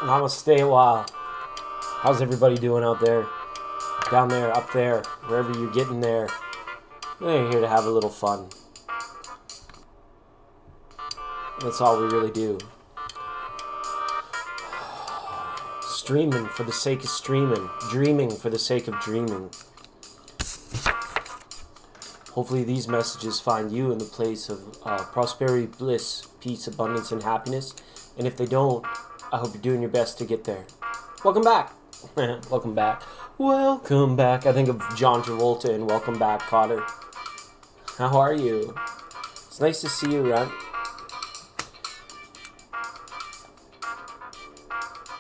Namaste a while. How's everybody doing out there? Down there, up there, wherever you're getting there. We're here to have a little fun. That's all we really do. Streaming for the sake of streaming. Dreaming for the sake of dreaming. Hopefully these messages find you in the place of prosperity, bliss, peace, abundance, and happiness. And if they don't, I hope you're doing your best to get there. Welcome back. Welcome back. Welcome back. I think of John Travolta in Welcome Back, Cotter. How are you? It's nice to see you, Runt.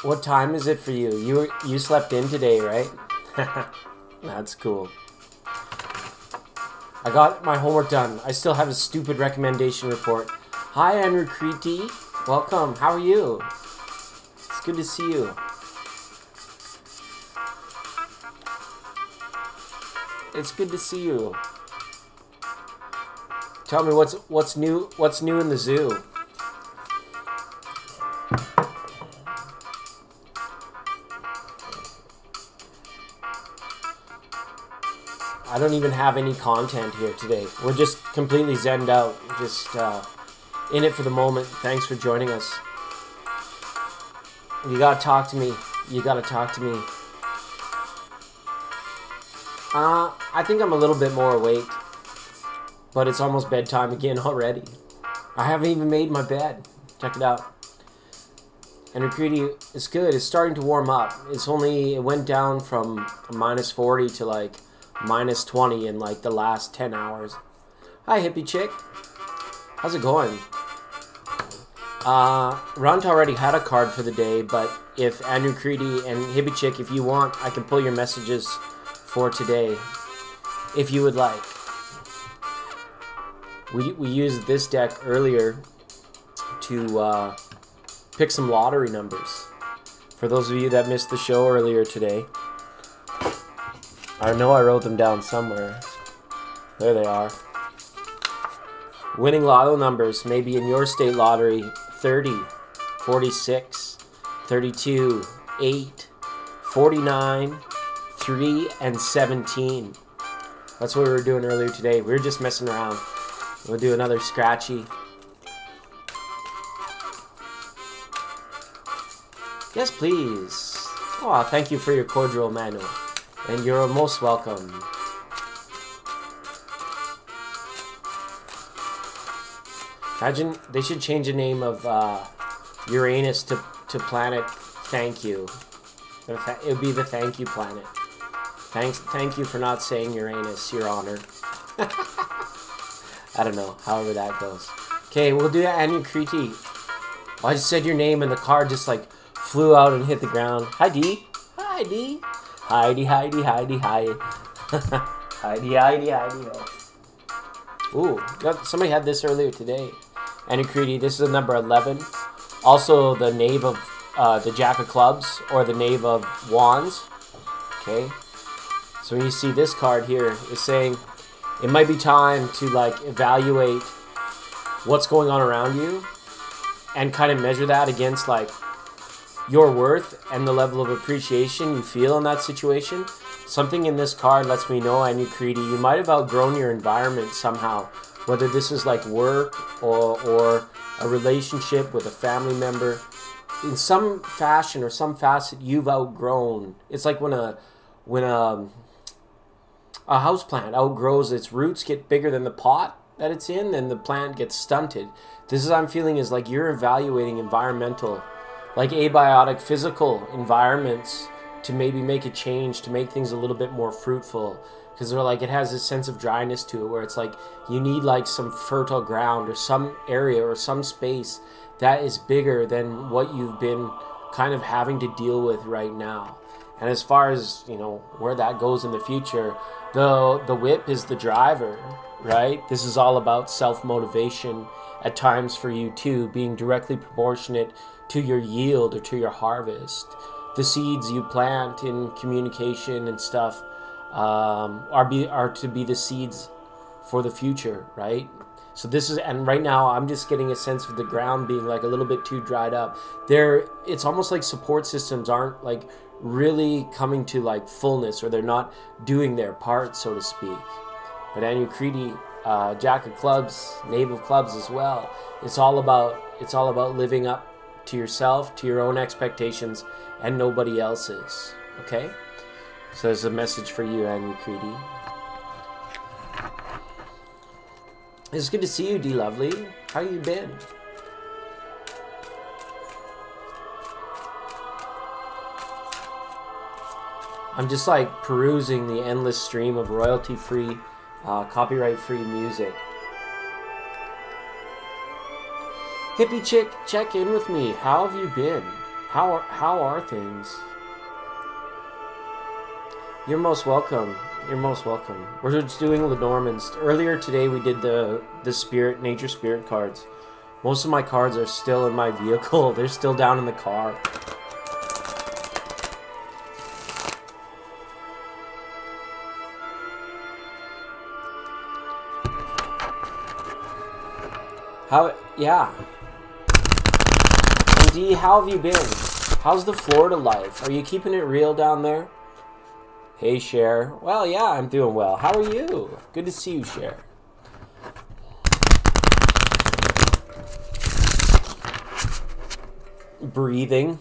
What time is it for you? You slept in today, right? That's cool. I got my homework done. I still have a stupid recommendation report. Hi, Andrew Creety. Welcome. How are you? It's good to see you. It's good to see you. Tell me what's new. What's new in the zoo? I don't even have any content here today. We're just completely zenned out. Just in it for the moment. Thanks for joining us. You gotta talk to me. You gotta talk to me. I think I'm a little bit more awake. But it's almost bedtime again already. I haven't even made my bed. Check it out. And Recruity, it's good. It's starting to warm up. It went down from minus 40 to like minus 20 in like the last 10 hours. Hi, hippie chick. How's it going? Runt already had a card for the day, but if Andrew Creedy and hippie chick, if you want, I can pull your messages for today, if you would like. We used this deck earlier to pick some lottery numbers. For those of you that missed the show earlier today, I know I wrote them down somewhere. There they are. Winning lotto numbers, maybe in your state lottery: 30, 46, 32, 8, 49, 3, and 17. That's what we were doing earlier today. We were just messing around. We'll do another scratchy. Yes, please. Oh, thank you for your cordial, Manu. And you're most welcome. Imagine, they should change the name of Uranus to planet Thank You. It would be the Thank You planet. Thank you for not saying Uranus, Your Honor. I don't know, however that goes. Okay, we'll do Andrew Creety. Oh, I just said your name and the card just like flew out and hit the ground. Hi, D. Hi, D. Heidi, Heidi, Heidi, hi. Heidi, Heidi, Heidi, ho. Ooh, somebody had this earlier today. Andrew Creedy, this is number 11. Also the knave of, the jack of clubs, or the knave of wands. Okay. So when you see this card here, it's saying it might be time to like evaluate what's going on around you and kind of measure that against like your worth and the level of appreciation you feel in that situation. Something in this card lets me know, Andrew Creedy, you might have outgrown your environment somehow, whether this is like work or a relationship with a family member. In some fashion or some facet, you've outgrown. It's like when a house plant outgrows, its roots get bigger than the pot that it's in, then the plant gets stunted. This is I'm feeling is like you're evaluating environmental, like abiotic physical environments to maybe make a change, to make things a little bit more fruitful. Because they're like, it has this sense of dryness to it where it's like you need like some fertile ground or some area or some space that is bigger than what you've been kind of having to deal with right now. And as far as, you know, where that goes in the future, the whip is the driver, right? This is all about self-motivation at times for you too, being directly proportionate to your yield or to your harvest. The seeds you plant in communication and stuff are to be the seeds for the future, right? So this is, and right now I'm just getting a sense of the ground being like a little bit too dried up. It's almost like support systems aren't like really coming to like fullness, or they're not doing their part, so to speak. But Anukriti, Jack of Clubs, Knave of Clubs as well. It's all about living up to yourself, to your own expectations, and nobody else's. Okay? So there's a message for you, Anukriti. It's good to see you, D Lovely. How you been? I'm just like perusing the endless stream of royalty-free, copyright-free music. Hippie Chick, check in with me. How have you been? How are things? You're most welcome. You're most welcome. We're just doing Lenormand's. Earlier today we did the spirit, nature spirit cards. Most of my cards are still in my vehicle. They're still down in the car. Yeah. And D, how have you been? How's the Florida life? Are you keeping it real down there? Hey, Cher. Well, yeah, I'm doing well. How are you? Good to see you, Cher. Breathing.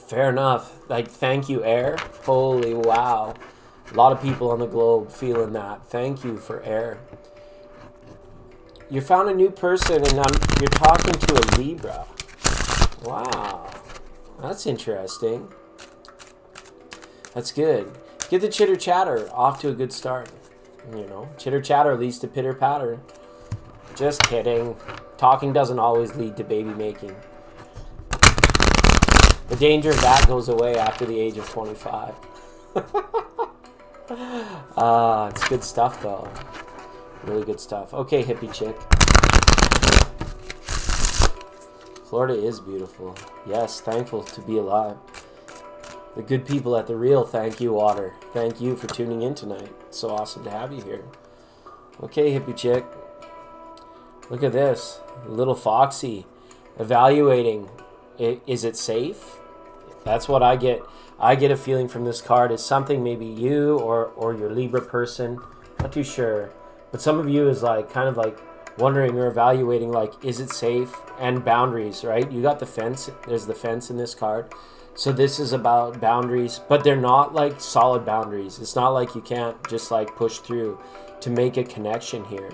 Fair enough. Like, thank you, air. Holy wow. A lot of people on the globe feeling that. Thank you for air. You found a new person and you're talking to a Libra. Wow. That's interesting. That's good. Get the chitter chatter off to a good start. You know, chitter chatter leads to pitter patter. Just kidding. Talking doesn't always lead to baby making. The danger of that goes away after the age of 25. It's good stuff though. Really good stuff. Okay, hippie chick. Florida is beautiful. Yes, thankful to be alive. The good people at The Real, thank you, Water. Thank you for tuning in tonight. It's so awesome to have you here. Okay, hippie chick. Look at this. Little Foxy. Evaluating. Is it safe? That's what I get. I get a feeling from this card. Is something maybe you or your Libra person. Not too sure. But some of you is like kind of like wondering or evaluating like, is it safe? And boundaries, right? You got the fence. There's the fence in this card. So this is about boundaries, but they're not like solid boundaries. It's not like you can't just like push through to make a connection here.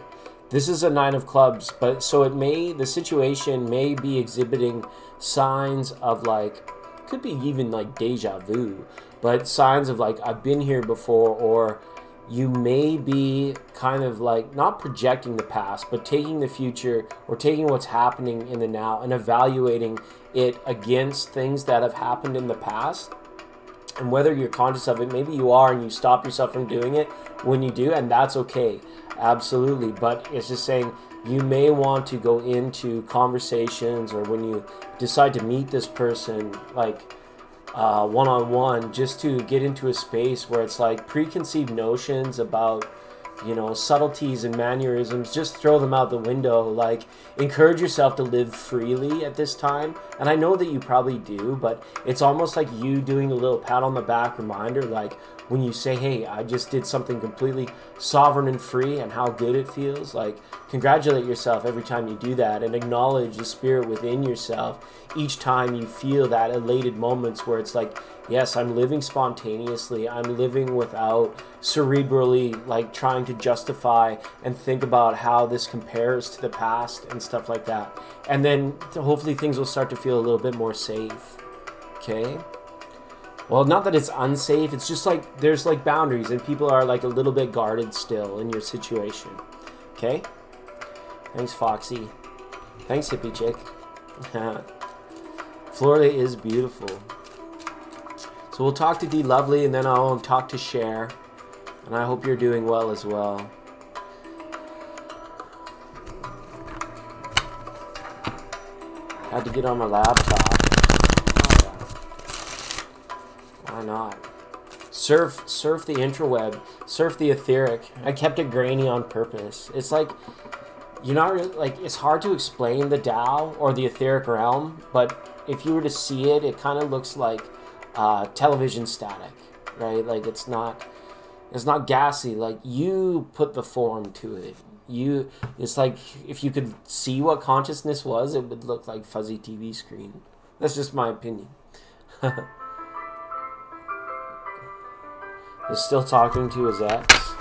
This is a 9 of clubs, but so the situation may be exhibiting signs of like, could be even like deja vu, but signs of like, I've been here before, or you may be kind of like not projecting the past, but taking the future or taking what's happening in the now and evaluating it against things that have happened in the past. And whether you're conscious of it, maybe you are and you stop yourself from doing it when you do, and that's okay. Absolutely. But it's just saying you may want to go into conversations, or when you decide to meet this person, like one-on-one, just to get into a space where it's like preconceived notions about, you know, subtleties and mannerisms, just throw them out the window. Like, encourage yourself to live freely at this time. And I know that you probably do, but it's almost like you doing a little pat on the back reminder, like when you say, hey, I just did something completely sovereign and free, and how good it feels. Like, congratulate yourself every time you do that, and acknowledge the spirit within yourself each time you feel that elated moments where it's like, yes, I'm living spontaneously. I'm living without cerebrally like trying to justify and think about how this compares to the past and stuff like that. And then hopefully things will start to feel a little bit more safe. Okay? Well, not that it's unsafe. It's just like there's like boundaries, and people are like a little bit guarded still in your situation. Okay? Thanks, Foxy. Thanks, hippie chick. Florida is beautiful. So we'll talk to D Lovely, and then I'll talk to Cher. And I hope you're doing well as well. Had to get on my laptop. Oh, yeah. Why not? Surf the interweb. Surf the etheric. I kept it grainy on purpose. It's like, you're not really, like, it's hard to explain the Tao or the etheric realm, but if you were to see it, it kind of looks like television static, right? Like, it's not gassy. Like, you put the form to it. It's like, if you could see what consciousness was, it would look like fuzzy TV screen. That's just my opinion. He's still talking to his ex.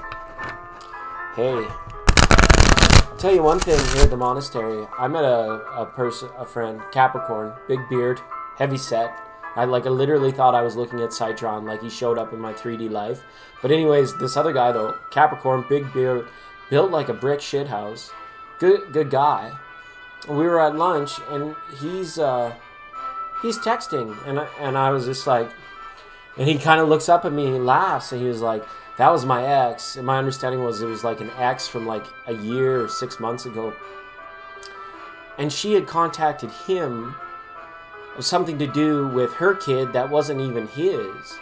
Hey, I'll tell you one thing here at the monastery. I met a friend, Capricorn, big beard, heavy set. I literally thought I was looking at Citron, like he showed up in my 3D life. But anyways, this other guy though, Capricorn, big beard, built like a brick shithouse. Good guy. We were at lunch and he's texting and I was just like, and he kind of looks up at me and he laughs and he was like, that was my ex. And my understanding was it was like an ex from like a year or 6 months ago. And she had contacted him of something to do with her kid that wasn't even his.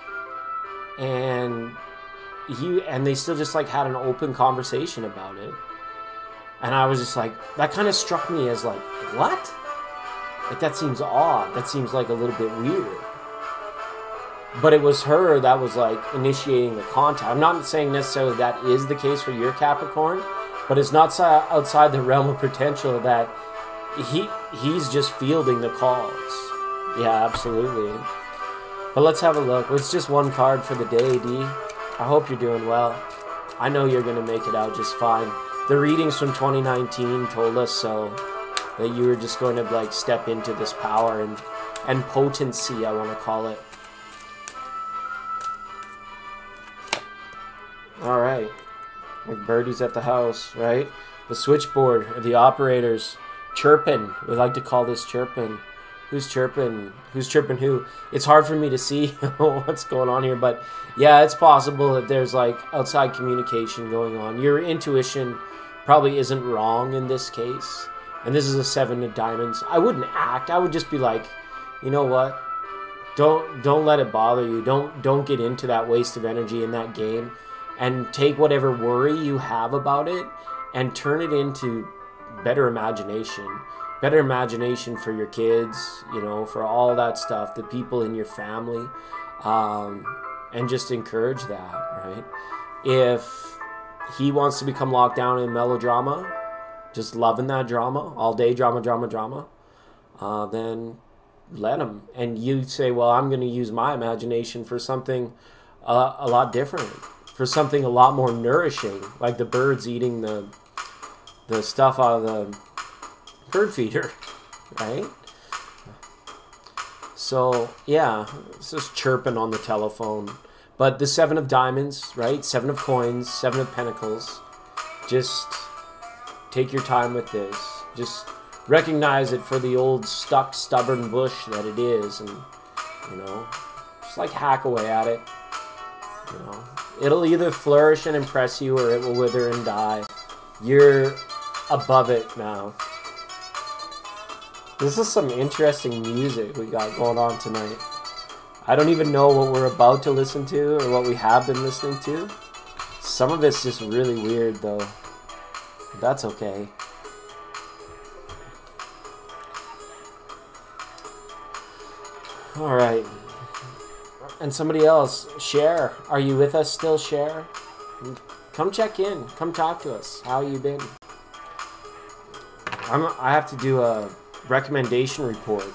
And they still just like had an open conversation about it. And I was just like, that kind of struck me as like, what? Like, that seems odd. That seems like a little bit weird. But it was her that was like initiating the contact. I'm not saying necessarily that is the case for your Capricorn, but it's not outside the realm of potential that he's just fielding the calls. Yeah, absolutely. But let's have a look. It's just one card for the day, D. I hope you're doing well. I know you're going to make it out just fine. The readings from 2019 told us so, that you were just going to like step into this power and potency, I want to call it. Alright, like birdies at the house, right? The switchboard, or the operators, chirping. We like to call this chirping. Who's chirping? Who's chirping who? It's hard for me to see what's going on here, but yeah, it's possible that there's like outside communication going on. Your intuition probably isn't wrong in this case. And this is a 7 of diamonds. I wouldn't act. I would just be like, you know what? Don't let it bother you. Don't get into that waste of energy in that game. And take whatever worry you have about it and turn it into better imagination. Better imagination for your kids, you know, for all that stuff, the people in your family. And just encourage that, right? If he wants to become locked down in melodrama, just loving that drama, all day drama, then let him. And you say, well, I'm going to use my imagination for something a lot different. For something a lot more nourishing, like the birds eating the stuff out of the bird feeder, right? So, yeah, it's just chirping on the telephone. But the 7 of diamonds, right? 7 of coins, 7 of pentacles. Just take your time with this. Just recognize it for the old stuck, stubborn bush that it is. And, you know, just like hack away at it. You know, it'll either flourish and impress you or it will wither and die. You're above it now. This is some interesting music we got going on tonight. I don't even know what we're about to listen to or what we have been listening to. Some of it's just really weird though. That's okay. Alright. And somebody else, Cher. Are you with us still, Cher? Come check in. Come talk to us. How you been? I have to do a recommendation report.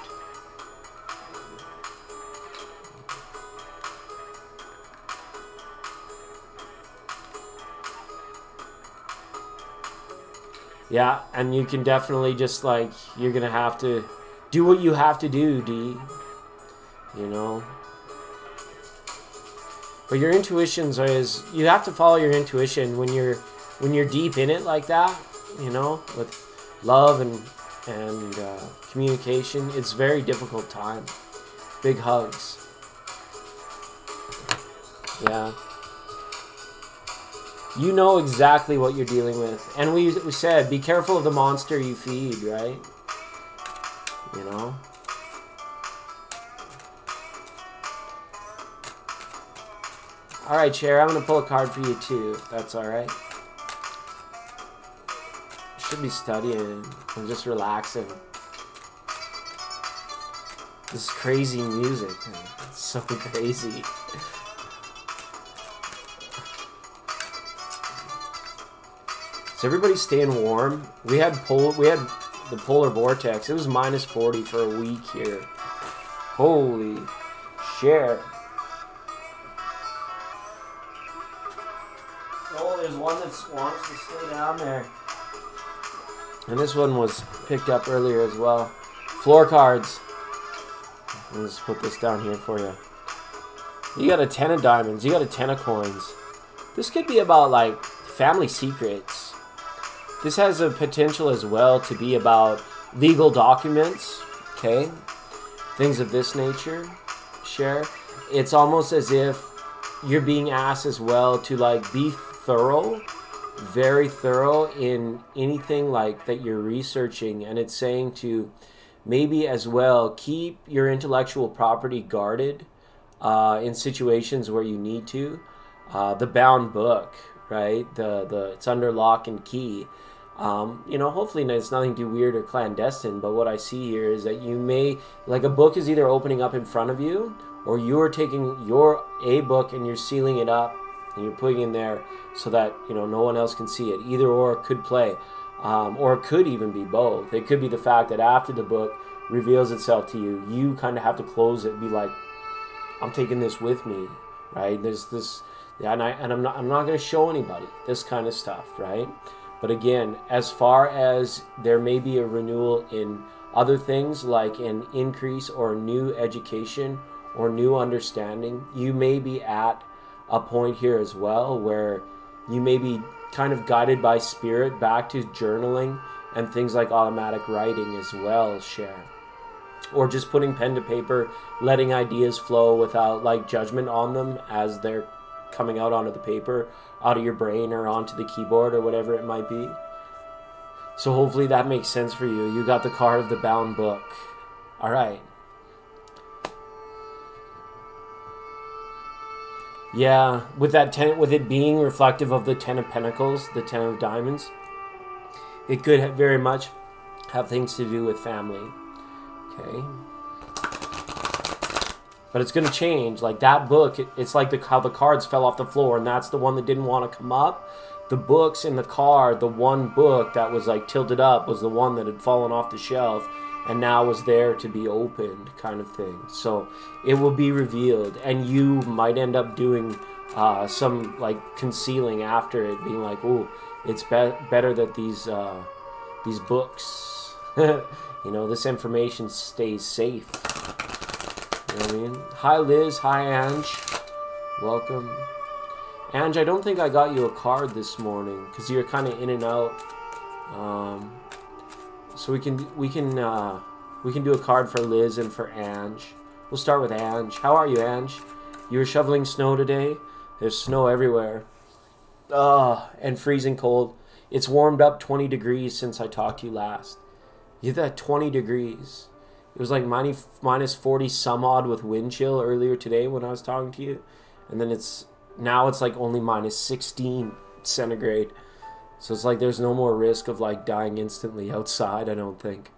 Yeah, and you can definitely just like, you're gonna have to do what you have to do, D. You know? But your intuitions is, you have to follow your intuition when you're deep in it like that, you know, with love and communication. It's a very difficult time. Big hugs. Yeah. You know exactly what you're dealing with. And we said, be careful of the monster you feed, right? You know? Alright, Cher, I'm going to pull a card for you too. That's alright. Should be studying. I'm just relaxing. This crazy music. It's so crazy. Is everybody staying warm? We had the polar vortex. It was minus 40 for a week here. Holy shit. Oh, there's one that wants to stay down there. And this one was picked up earlier as well. Floor cards. Let's put this down here for you. You got a 10 of diamonds. You got a 10 of coins. This could be about, like, family secrets. This has a potential as well to be about legal documents, okay? Things of this nature, Cher. It's almost as if you're being asked as well to, like, be thorough, very thorough in anything, like, that you're researching. And it's saying to maybe as well keep your intellectual property guarded in situations where you need to. The bound book, right? It's under lock and key. You know, hopefully it's nothing too weird or clandestine, but what I see here is that you may, like, a book is either opening up in front of you, or you're taking a book and you're sealing it up and you're putting it in there so that, you know, no one else can see it. Either or could play, or it could even be both. It could be the fact that after the book reveals itself to you, you kind of have to close it and be like, I'm taking this with me, right? There's this, and I'm not going to show anybody this kind of stuff, right? But again, as far as there may be a renewal in other things like an increase or new education or new understanding, you may be at a point here as well where you may be kind of guided by spirit back to journaling and things like automatic writing as well, Cher. Or just putting pen to paper, letting ideas flow without, like, judgment on them as they're coming out onto the paper, out of your brain or onto the keyboard or whatever it might be. So hopefully that makes sense for you. You got the card of the bound book. All right. Yeah, with that 10, with it being reflective of the 10 of Pentacles, the 10 of Diamonds, it could very much have things to do with family. Okay. But it's going to change. Like that book, it's like how the cards fell off the floor, and that's the one that didn't want to come up. The books in the card, the one book that was like tilted up was the one that had fallen off the shelf and now was there to be opened, kind of thing. So it will be revealed, and you might end up doing some like concealing after it, being like, "Oh, it's better that these books, you know, this information stays safe." You know what I mean? Hi, Liz. Hi, Ange. Welcome. Ange, I don't think I got you a card this morning because you're kind of in and out. So we can do a card for Liz and for Ange. We'll start with Ange. How are you, Ange? You were shoveling snow today? There's snow everywhere. And freezing cold. It's warmed up 20 degrees since I talked to you last. You hit that 20 degrees. It was like minus 40 some odd with wind chill earlier today when I was talking to you. And then now it's like only minus 16 centigrade. So it's like there's no more risk of like dying instantly outside, I don't think.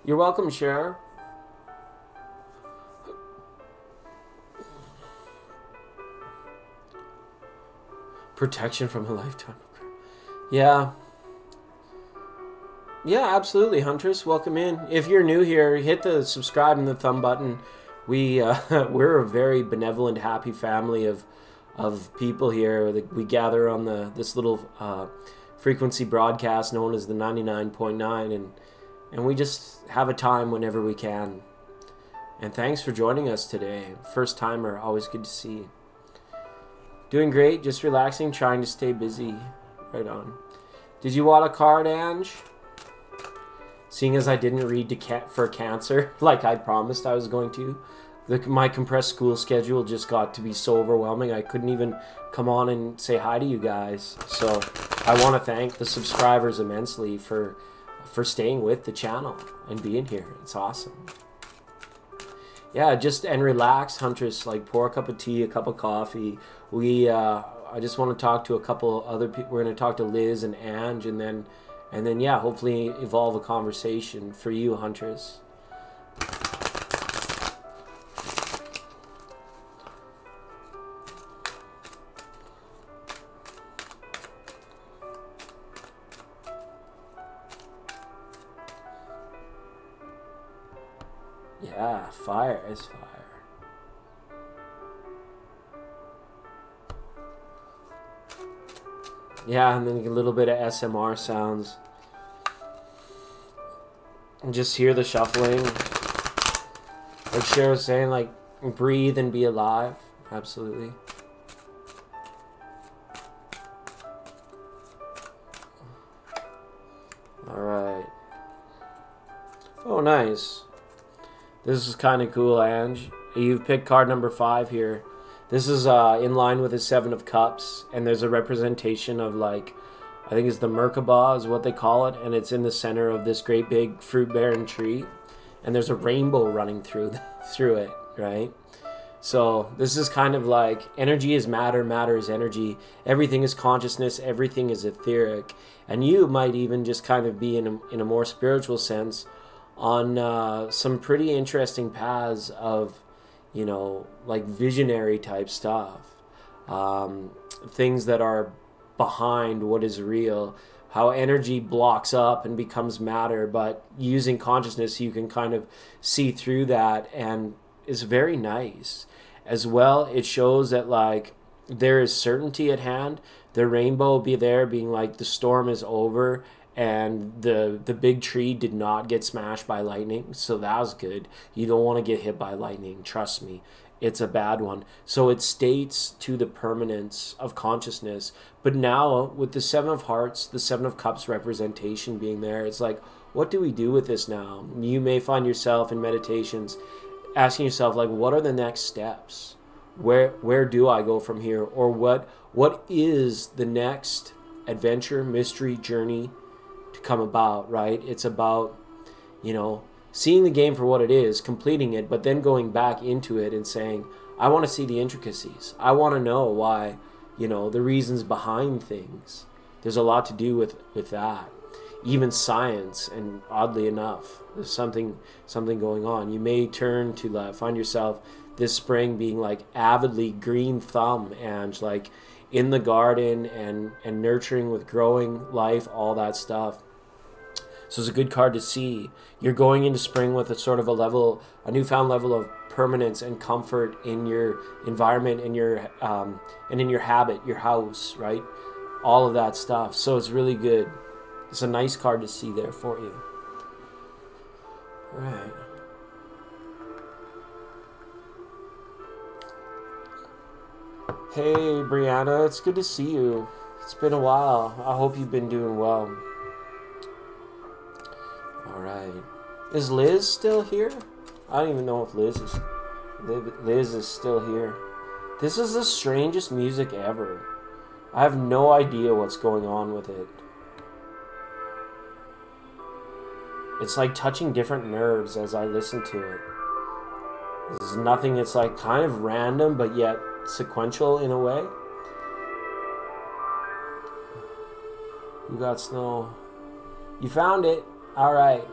You're welcome, Cher. Protection from a lifetime of crime. Yeah. Yeah, absolutely, Huntress. Welcome in. If you're new here, hit the subscribe and the thumb button. We're a very benevolent, happy family of people here. We gather on this little frequency broadcast known as the 99.9, and we just have a time whenever we can. And thanks for joining us today. First timer, always good to see you. Doing great, just relaxing, trying to stay busy. Right on. Did you want a card, Ange? Seeing as I didn't read for Cancer like I promised I was going to, my compressed school schedule just got to be so overwhelming. I couldn't even come on and say hi to you guys. So I want to thank the subscribers immensely for staying with the channel and being here. It's awesome. Yeah, just and relax, Huntress. Like, pour a cup of tea, a cup of coffee. I just want to talk to a couple other people. We're going to talk to Liz and Ange, and then yeah, hopefully evolve a conversation for you, Huntress. Yeah, fire is fire. Yeah, and then a little bit of SMR sounds. And just hear the shuffling. Like Cher was saying, like, breathe and be alive. Absolutely. Alright. Oh, nice. This is kind of cool, Ange. You've picked card number 5 here. This is in line with the 7 of Cups, and there's a representation of, like, I think it's the Merkaba is what they call it, and it's in the center of this great big fruit-bearing tree, and there's a rainbow running through it, right? So this is kind of like energy is matter, matter is energy. Everything is consciousness, everything is etheric, and you might even just kind of be in a more spiritual sense on some pretty interesting paths of, you know, like visionary type stuff, things that are behind what is real, how energy blocks up and becomes matter, but using consciousness you can kind of see through that, and is very nice as well. It shows that, like, there is certainty at hand. The rainbow will be there, being like the storm is over, and the big tree did not get smashed by lightning, so that was good. You don't want to get hit by lightning, trust me. It's a bad one. So it states to the permanence of consciousness. But now, with the 7 of Hearts, the 7 of Cups representation being there, it's like, what do we do with this now? You may find yourself in meditations asking yourself, like, what are the next steps? Where do I go from here? Or what is the next adventure, mystery, journey to come about, right? It's about, you know, seeing the game for what it is, completing it, but then going back into it and saying, I want to see the intricacies. I want to know why, you know, the reasons behind things. There's a lot to do with that. Even science, and oddly enough, there's something going on. You may turn to find yourself this spring being like avidly green thumb and like in the garden and nurturing with growing life, all that stuff. So it's a good card to see. You're going into spring with a sort of a newfound level of permanence and comfort in your environment, in your and in your habit, your house, right? All of that stuff. So it's really good. It's a nice card to see there for you. All right. Hey, Brianna, it's good to see you. It's been a while. I hope you've been doing well. All right. Is Liz still here? I don't even know if Liz is still here. This is the strangest music ever. I have no idea what's going on with it. It's like touching different nerves as I listen to it. There's nothing, it's like kind of random, but yet sequential in a way. You got snow. You found it. All right.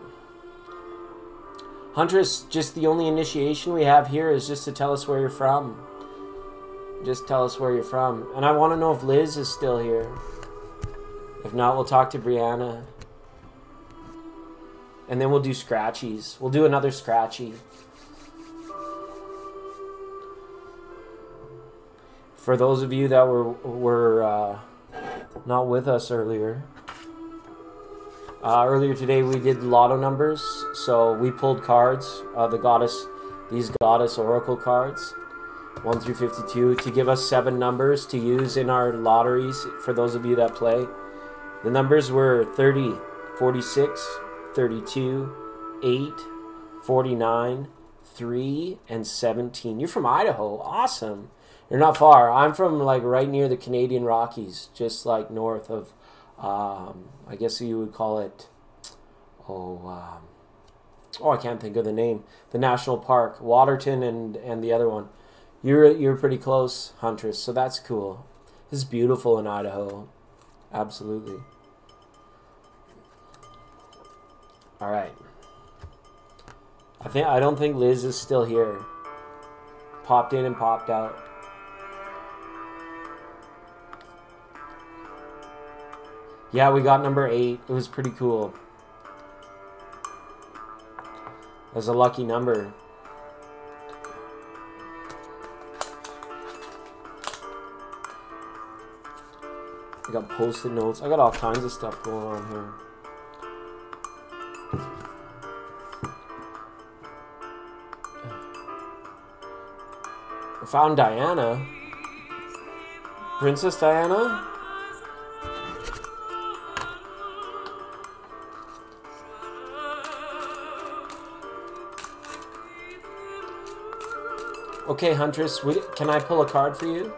Huntress, just the only initiation we have here is just to tell us where you're from. Just tell us where you're from. And I want to know if Liz is still here. If not, we'll talk to Brianna. And then we'll do scratchies. We'll do another scratchy. For those of you that were not with us earlier. Earlier today we did lotto numbers. So we pulled cards. These goddess oracle cards. 1 through 52 to give us 7 numbers to use in our lotteries for those of you that play. The numbers were 30, 46, 32, 8, 49, 3 and 17. You're from Idaho. Awesome. You're not far. I'm from like right near the Canadian Rockies, just like north of, I guess you would call it, I can't think of the name. The national park, Waterton and the other one. You're pretty close, Huntress, so that's cool. This is beautiful in Idaho. Absolutely. All right. I don't think Liz is still here. Popped in and popped out. Yeah, we got number 8. It was pretty cool. It was a lucky number. I got post-it notes. I got all kinds of stuff going on here. I found Diana. Princess Diana? Okay, Huntress, can I pull a card for you?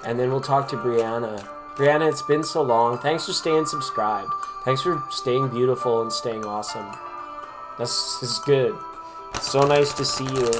And then we'll talk to Brianna. Brianna, it's been so long. Thanks for staying subscribed. Thanks for staying beautiful and staying awesome. This is good. It's so nice to see you.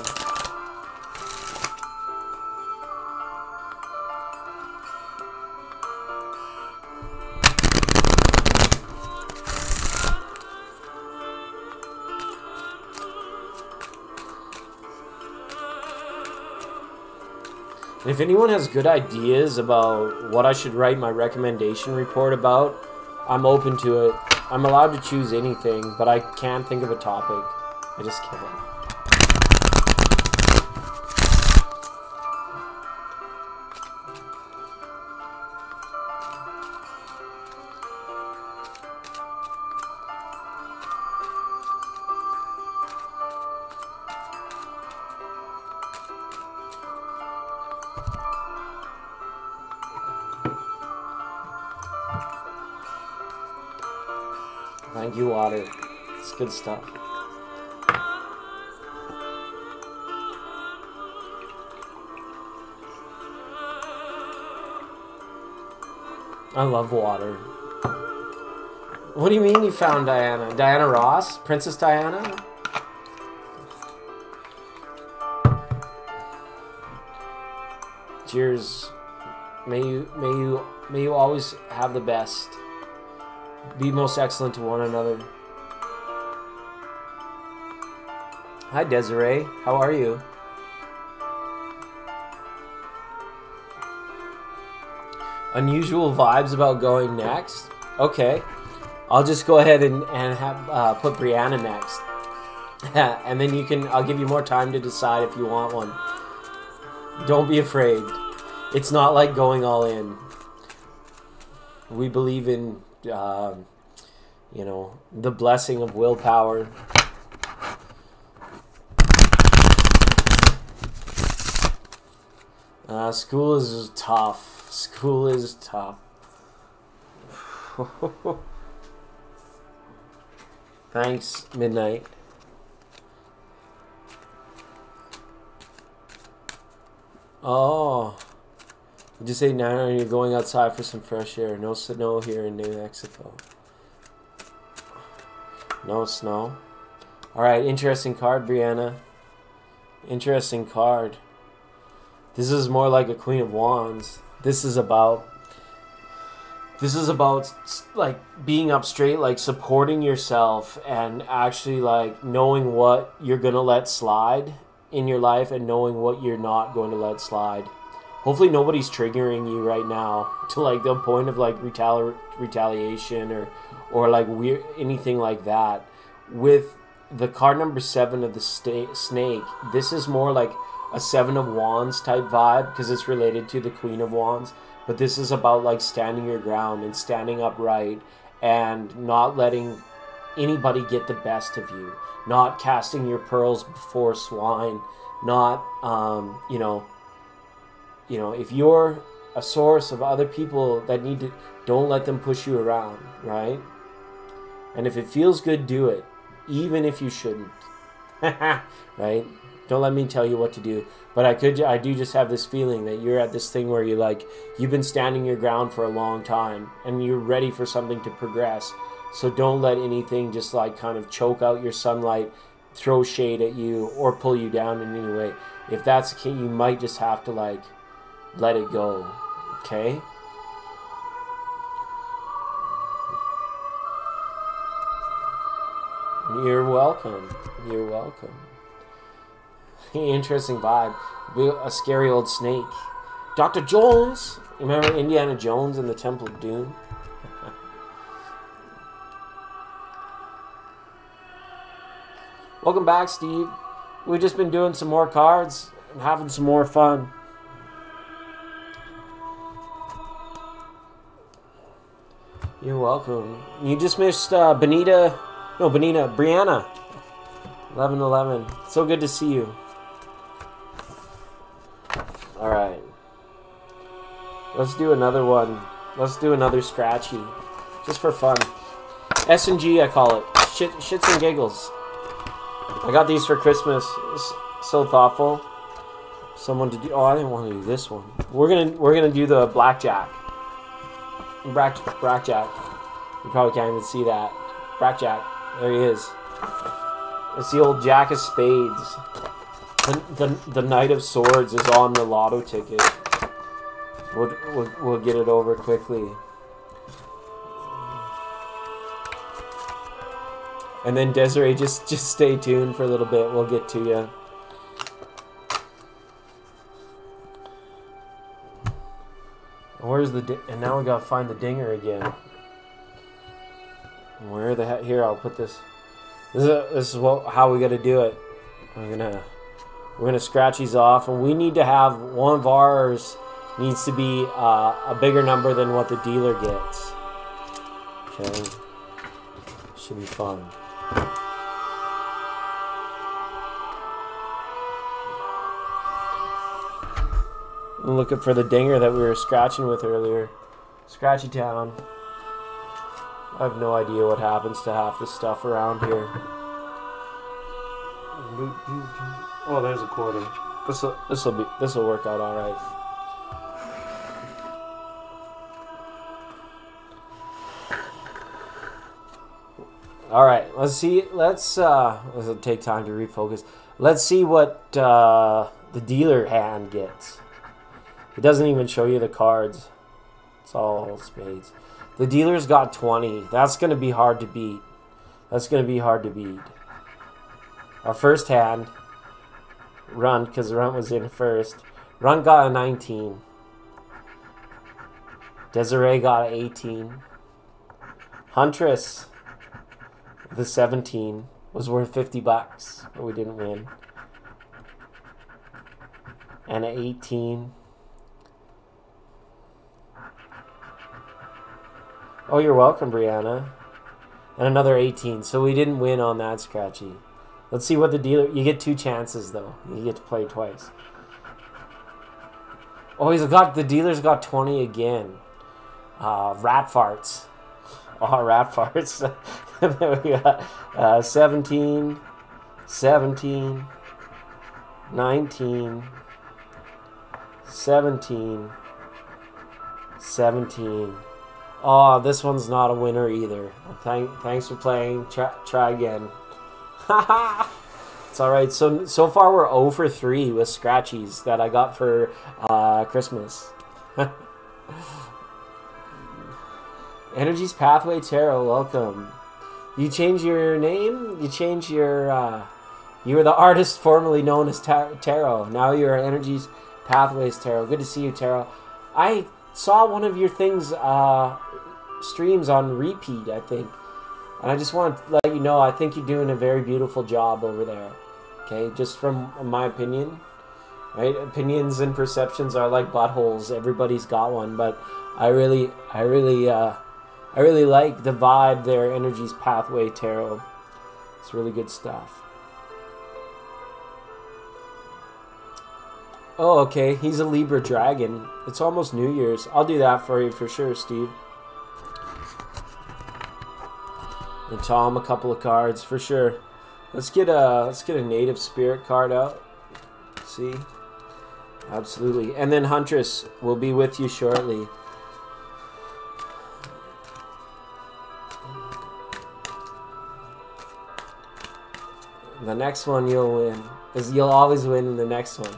If anyone has good ideas about what I should write my recommendation report about, I'm open to it. I'm allowed to choose anything, but I can't think of a topic. I just can't. Thank you, Water. It's good stuff. I love Water. What do you mean you found Diana? Diana Ross? Princess Diana? Cheers. May you always have the best. Be most excellent to one another. Hi, Desiree. How are you? Unusual vibes about going next? Okay. I'll just go ahead and have put Brianna next. And then I'll give you more time to decide if you want one. Don't be afraid. It's not like going all in. We believe in you know, the blessing of willpower. School is tough. School is tough. Thanks, Midnight. Oh. Did you say, Nana, you're going outside for some fresh air? No snow here in New Mexico. No snow. Alright, interesting card, Brianna. Interesting card. This is more like a Queen of Wands. This is about like being up straight, like supporting yourself and actually like knowing what you're gonna let slide in your life and knowing what you're not going to let slide. Hopefully nobody's triggering you right now to like the point of like retaliation or like weird anything like that. With the card number 7 of the snake, this is more like a 7 of Wands type vibe because it's related to the Queen of Wands. But this is about like standing your ground and standing upright and not letting anybody get the best of you, not casting your pearls before swine, not, if you're a source of other people that need to, don't let them push you around, right? And if it feels good, do it, even if you shouldn't, right? Don't let me tell you what to do. But I do just have this feeling that you're at this thing where you've been standing your ground for a long time and you're ready for something to progress. So don't let anything just kind of choke out your sunlight, throw shade at you, or pull you down in any way. If that's the case, you might just have to let it go. Okay? You're welcome. You're welcome. Interesting vibe. A scary old snake. Dr. Jones! You remember Indiana Jones in the Temple of Doom? Welcome back, Steve. We've just been doing some more cards and having some more fun. You're welcome. You just missed Brianna. 1111. So good to see you. Alright. Let's do another one. Let's do another scratchy. Just for fun. S&G, I call it. Shits and giggles. I got these for Christmas. So thoughtful. Someone to do. Oh, I didn't want to do this one. We're gonna do the blackjack. Blackjack. You probably can't even see that. Blackjack. There he is. It's the old Jack of Spades. The Knight of Swords is on the lotto ticket. We'll get it over quickly. And then Desiree, just stay tuned for a little bit. We'll get to you. Where's the and now we gotta find the dinger again. Where the heck? Here, I'll put this. This is how we gotta do it. We're gonna scratch these off, and we need to have one of ours needs to be a bigger number than what the dealer gets. Okay, should be fun. I'm looking for the dinger that we were scratching with earlier. Scratchy Town. I have no idea what happens to half the stuff around here. Oh, there's a quarter. This'll work out all right. All right, let's see. Let's take time to refocus. Let's see what the dealer hand gets. It doesn't even show you the cards. It's all spades. The dealer's got 20. That's going to be hard to beat. Our first hand, Run, because Run was in first. Run got a 19. Desiree got an 18. Huntress, the 17, was worth $50, but we didn't win. And an 18. Oh, you're welcome, Brianna. And another 18. So we didn't win on that scratchy. Let's see what the dealer... You get 2 chances, though. You get to play twice. Oh, the dealer's got 20 again. Rat farts. Oh, rat farts. Then we got 17, 17, 19, 17, 17. Oh, this one's not a winner either. Thanks for playing. Try again. It's alright. So far we're 0 for 3 with scratchies that I got for Christmas. Energy's Pathway Tarot, welcome. You change your name? You change your... you were the artist formerly known as Tarot. Now you're Energy's Pathways Tarot. Good to see you, Tarot. I saw one of your things... streams on repeat, I think, and I just want to let you know I think you're doing a very beautiful job over there. Okay, just from my opinion, right? Opinions and perceptions are like buttholes. Everybody's got one, but I really I really like the vibe there, Energy's Pathway Tarot. It's really good stuff. Oh, okay. He's a Libra Dragon. It's almost New Year's. I'll do that for you for sure, Steve. And Tom, a couple of cards for sure. Let's get a Native Spirit card out. See? Absolutely. And then Huntress will be with you shortly. The next one you'll win. Because you'll always win in the next one.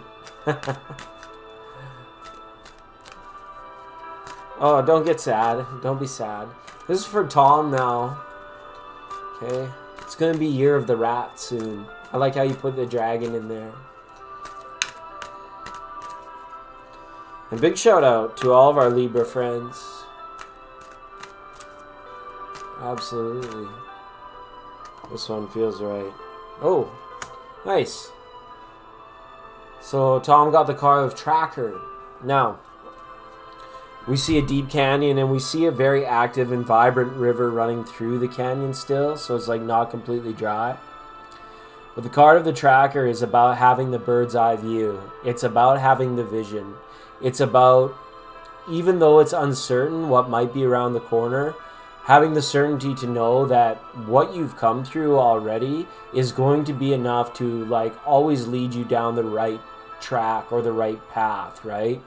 Oh, don't get sad. Don't be sad. This is for Tom now. Okay. It's going to be Year of the Rat soon. I like how you put the dragon in there. And big shout out to all of our Libra friends. Absolutely. This one feels right. Oh, nice. So Tom got the card of Tracker. Now, we see a deep canyon and we see a very active and vibrant river running through the canyon still. So it's like not completely dry. But the card of the Tracker is about having the bird's eye view. It's about having the vision. It's about, even though it's uncertain what might be around the corner, having the certainty to know that what you've come through already is going to be enough to like always lead you down the right track or the right path, right?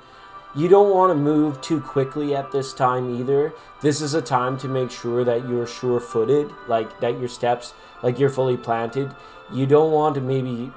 You don't want to move too quickly at this time either. This is a time to make sure that you're sure-footed, like that your steps, like you're fully planted. You don't want to maybe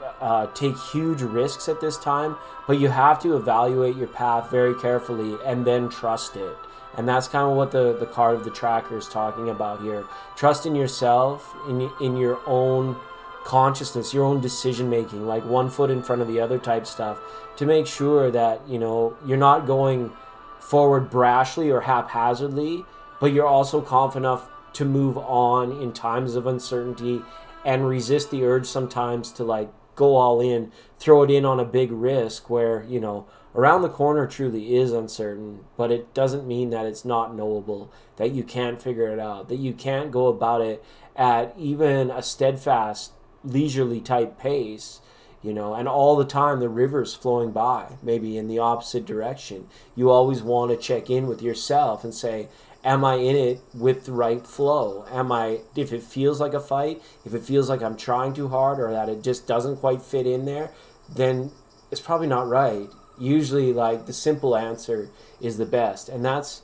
take huge risks at this time, but you have to evaluate your path very carefully and then trust it. And that's kind of what the card of the Tracker is talking about here. Trust in yourself, in your own consciousness, your own decision making, like one foot in front of the other type stuff, to make sure that, you know, you're not going forward brashly or haphazardly, but you're also confident enough to move on in times of uncertainty and resist the urge sometimes to like go all in, throw it in on a big risk where, you know, around the corner truly is uncertain, but it doesn't mean that it's not knowable, that you can't figure it out, that you can't go about it at even a steadfast, leisurely type pace, you know, and all the time the river's flowing by, maybe in the opposite direction. You always want to check in with yourself and say, am I in it with the right flow? Am I, if it feels like a fight, if it feels like I'm trying too hard or that it just doesn't quite fit in there, then it's probably not right. Usually, like, the simple answer is the best. And that's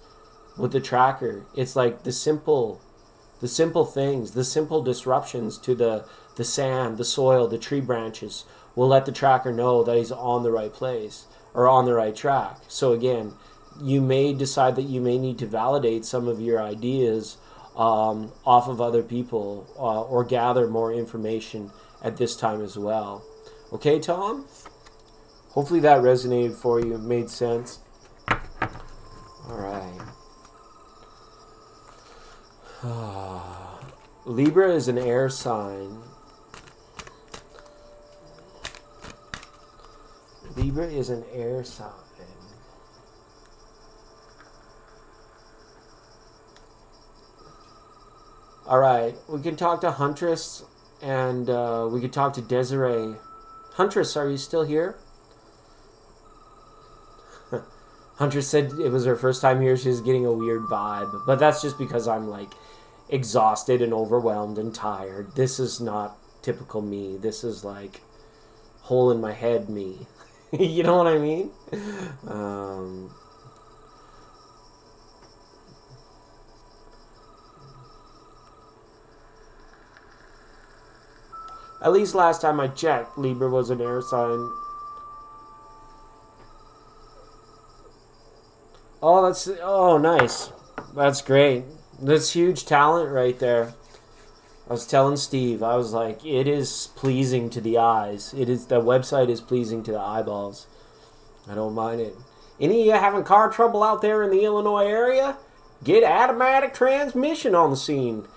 with the Tracker. It's like the simple things, the simple disruptions to the sand, the soil, the tree branches will let the Tracker know that he's on the right place or on the right track. So again, you may decide that you may need to validate some of your ideas off of other people or gather more information at this time as well. Okay, Tom? Hopefully that resonated for you, made sense. All right. Libra is an air sign. Libra is an air sign. All right, we can talk to Huntress and we can talk to Desiree. Huntress, are you still here? Huntress said it was her first time here. She was getting a weird vibe. But that's just because I'm like exhausted and overwhelmed and tired. This is not typical me. This is like hole in my head me. You know what I mean? At least last time I checked, Libra was an air sign. Oh, nice. That's great. That's huge talent right there. I was telling Steve, I was like, it is pleasing to the eyes. The website is pleasing to the eyeballs. I don't mind it. Any of you having car trouble out there in the Illinois area? Get automatic transmission on the scene.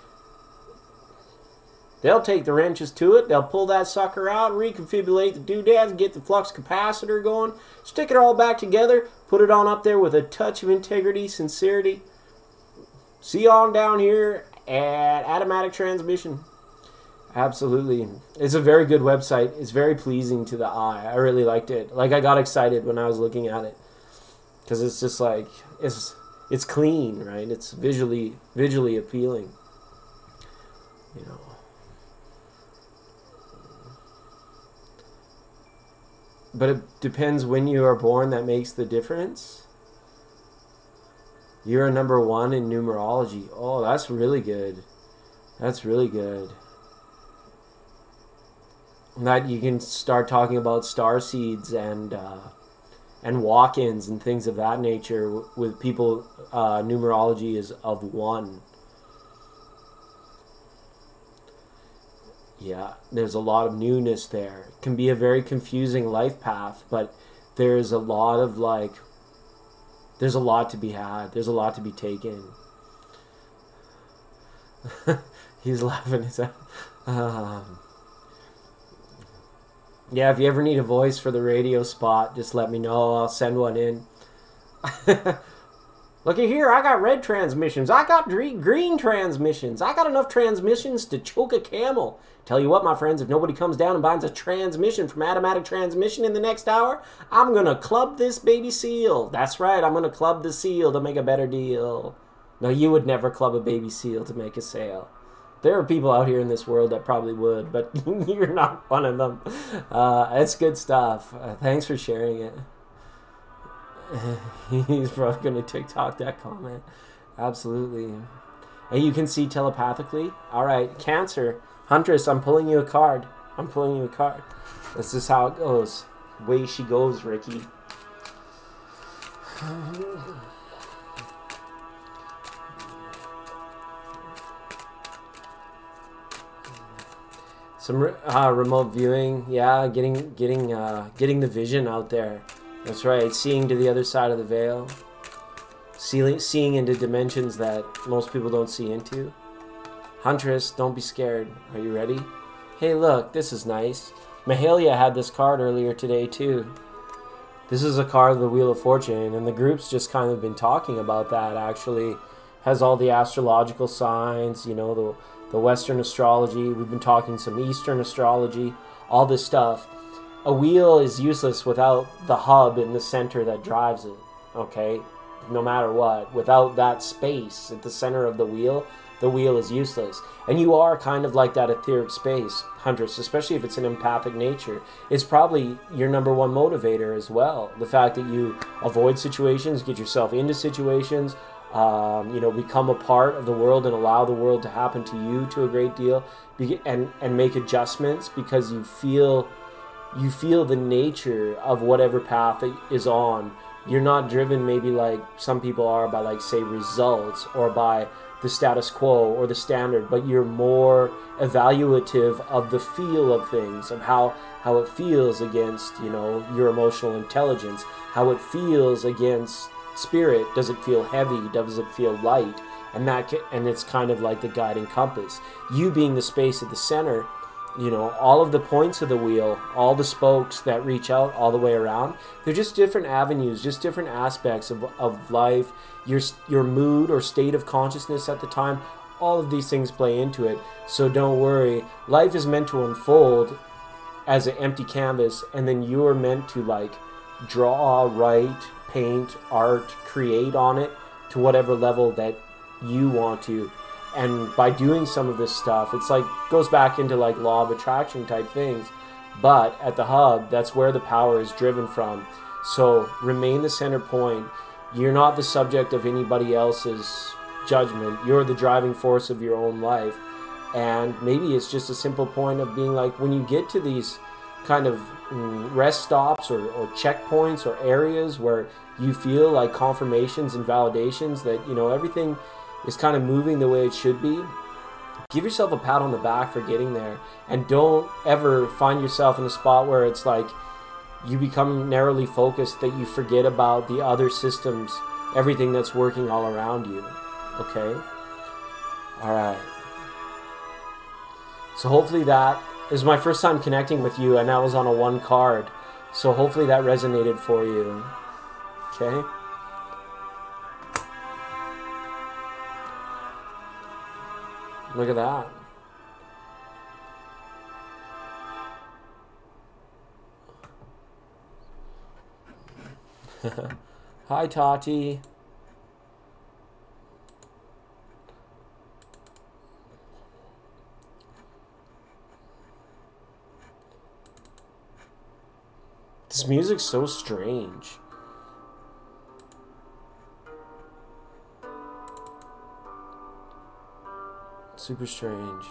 They'll take the wrenches to it. They'll pull that sucker out, reconfigure the doodads, get the flux capacitor going, stick it all back together, put it on up there with a touch of integrity, sincerity. See you on down here at Automatic Transmission. Absolutely. It's a very good website. It's very pleasing to the eye. I really liked it. Like, I got excited when I was looking at it. Because it's just like, it's clean, right? It's visually appealing. You know. But it depends when you are born that makes the difference. You're a number 1 in numerology. Oh, that's really good. That's really good. That you can start talking about star seeds and walk-ins and things of that nature with people. Numerology is of 1. Yeah, there's a lot of newness there. It can be a very confusing life path, but there's a lot of there's a lot to be had. There's a lot to be taken. He's laughing his head. Yeah, if you ever need a voice for the radio spot, just let me know. I'll send one in. Looky here, I got red transmissions. I got green transmissions. I got enough transmissions to choke a camel. Tell you what, my friends, if nobody comes down and buys a transmission from Automatic Transmission in the next hour, I'm going to club this baby seal. That's right, I'm going to club the seal to make a better deal. No, you would never club a baby seal to make a sale. There are people out here in this world that probably would, but you're not one of them. It's good stuff. Thanks for sharing it. He's probably going to TikTok that comment. Absolutely. And you can see telepathically. All right, Cancer. Huntress, I'm pulling you a card. I'm pulling you a card. This is how it goes. Way she goes, Ricky. Some remote viewing. Yeah, getting the vision out there. That's right. Seeing to the other side of the veil. Seeing into dimensions that most people don't see into. Huntress, don't be scared. Are you ready? Hey, look, this is nice. Mahalia had this card earlier today, too. This is a card of the Wheel of Fortune, and the group's just kind of been talking about that, actually. Has all the astrological signs, you know, the Western astrology. We've been talking some Eastern astrology, all this stuff. A wheel is useless without the hub in the center that drives it, okay? No matter what. Without that space at the center of the wheel is useless. And you are kind of like that etheric space, Huntress, especially if it's an empathic nature. It's probably your number 1 motivator as well. The fact that you avoid situations, get yourself into situations, you know, become a part of the world and allow the world to happen to you to a great deal, and make adjustments because you feel the nature of whatever path it is on. You're not driven maybe like some people are by, like, say, results or by the status quo or the standard, but you're more evaluative of the feel of things, of how it feels against, you know, your emotional intelligence, how it feels against spirit. Does it feel heavy? Does it feel light? And it's kind of like the guiding compass. You being the space at the center, you know, all of the points of the wheel, all the spokes that reach out all the way around, they're just different avenues, just different aspects of life, your mood or state of consciousness at the time. All of these things play into it. So don't worry. Life is meant to unfold as an empty canvas, and then you're meant to, like, draw, write, paint, art, create on it to whatever level that you want to. And by doing some of this stuff, it's like, goes back into like law of attraction type things. But at the hub, that's where the power is driven from. So remain the center point. You're not the subject of anybody else's judgment. You're the driving force of your own life. And maybe it's just a simple point of being like, when you get to these kind of rest stops or checkpoints or areas where you feel like confirmations and validations that, you know, everything is kind of moving the way it should be, give yourself a pat on the back for getting there. And don't ever find yourself in a spot where it's like you become narrowly focused, that you forget about the other systems, everything that's working all around you. Okay? All right. So hopefully that is my first time connecting with you, and that was on a 1 card. So hopefully that resonated for you. Okay? Look at that. Hi, Tati. This music's so strange. Super strange.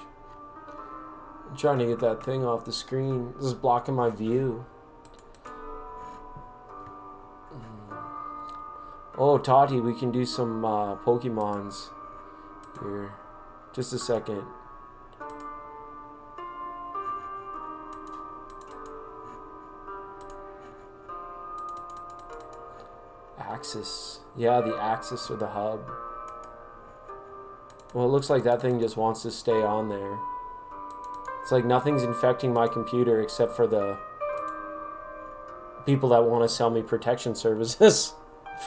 I'm trying to get that thing off the screen. This is blocking my view. Oh, Tati, we can do some Pokemons here. Just a second. Axis. Yeah, the axis or the hub. Well, it looks like that thing just wants to stay on there. It's like nothing's infecting my computer except for the people that want to sell me protection services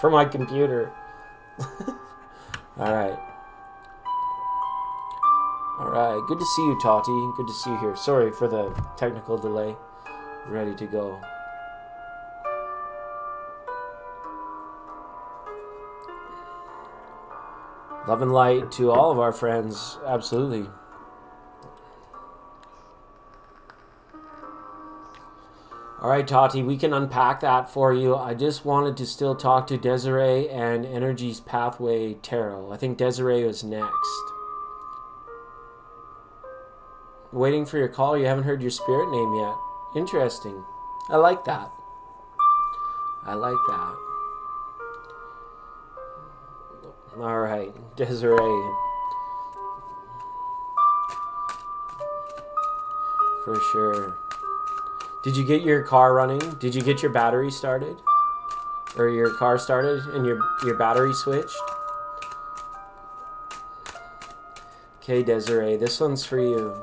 for my computer. Alright. Alright, good to see you, Tati. Good to see you here. Sorry for the technical delay. Ready to go. Love and light to all of our friends. Absolutely. Alright, Tati, we can unpack that for you. I just wanted to still talk to Desiree and Energy's Pathway Tarot. I think Desiree was next. Waiting for your call. You haven't heard your spirit name yet. Interesting. I like that. I like that. Alright, Desiree. For sure. Did you get your car running? Did you get your battery started? Or your car started and your battery switched? Okay, Desiree, this one's for you.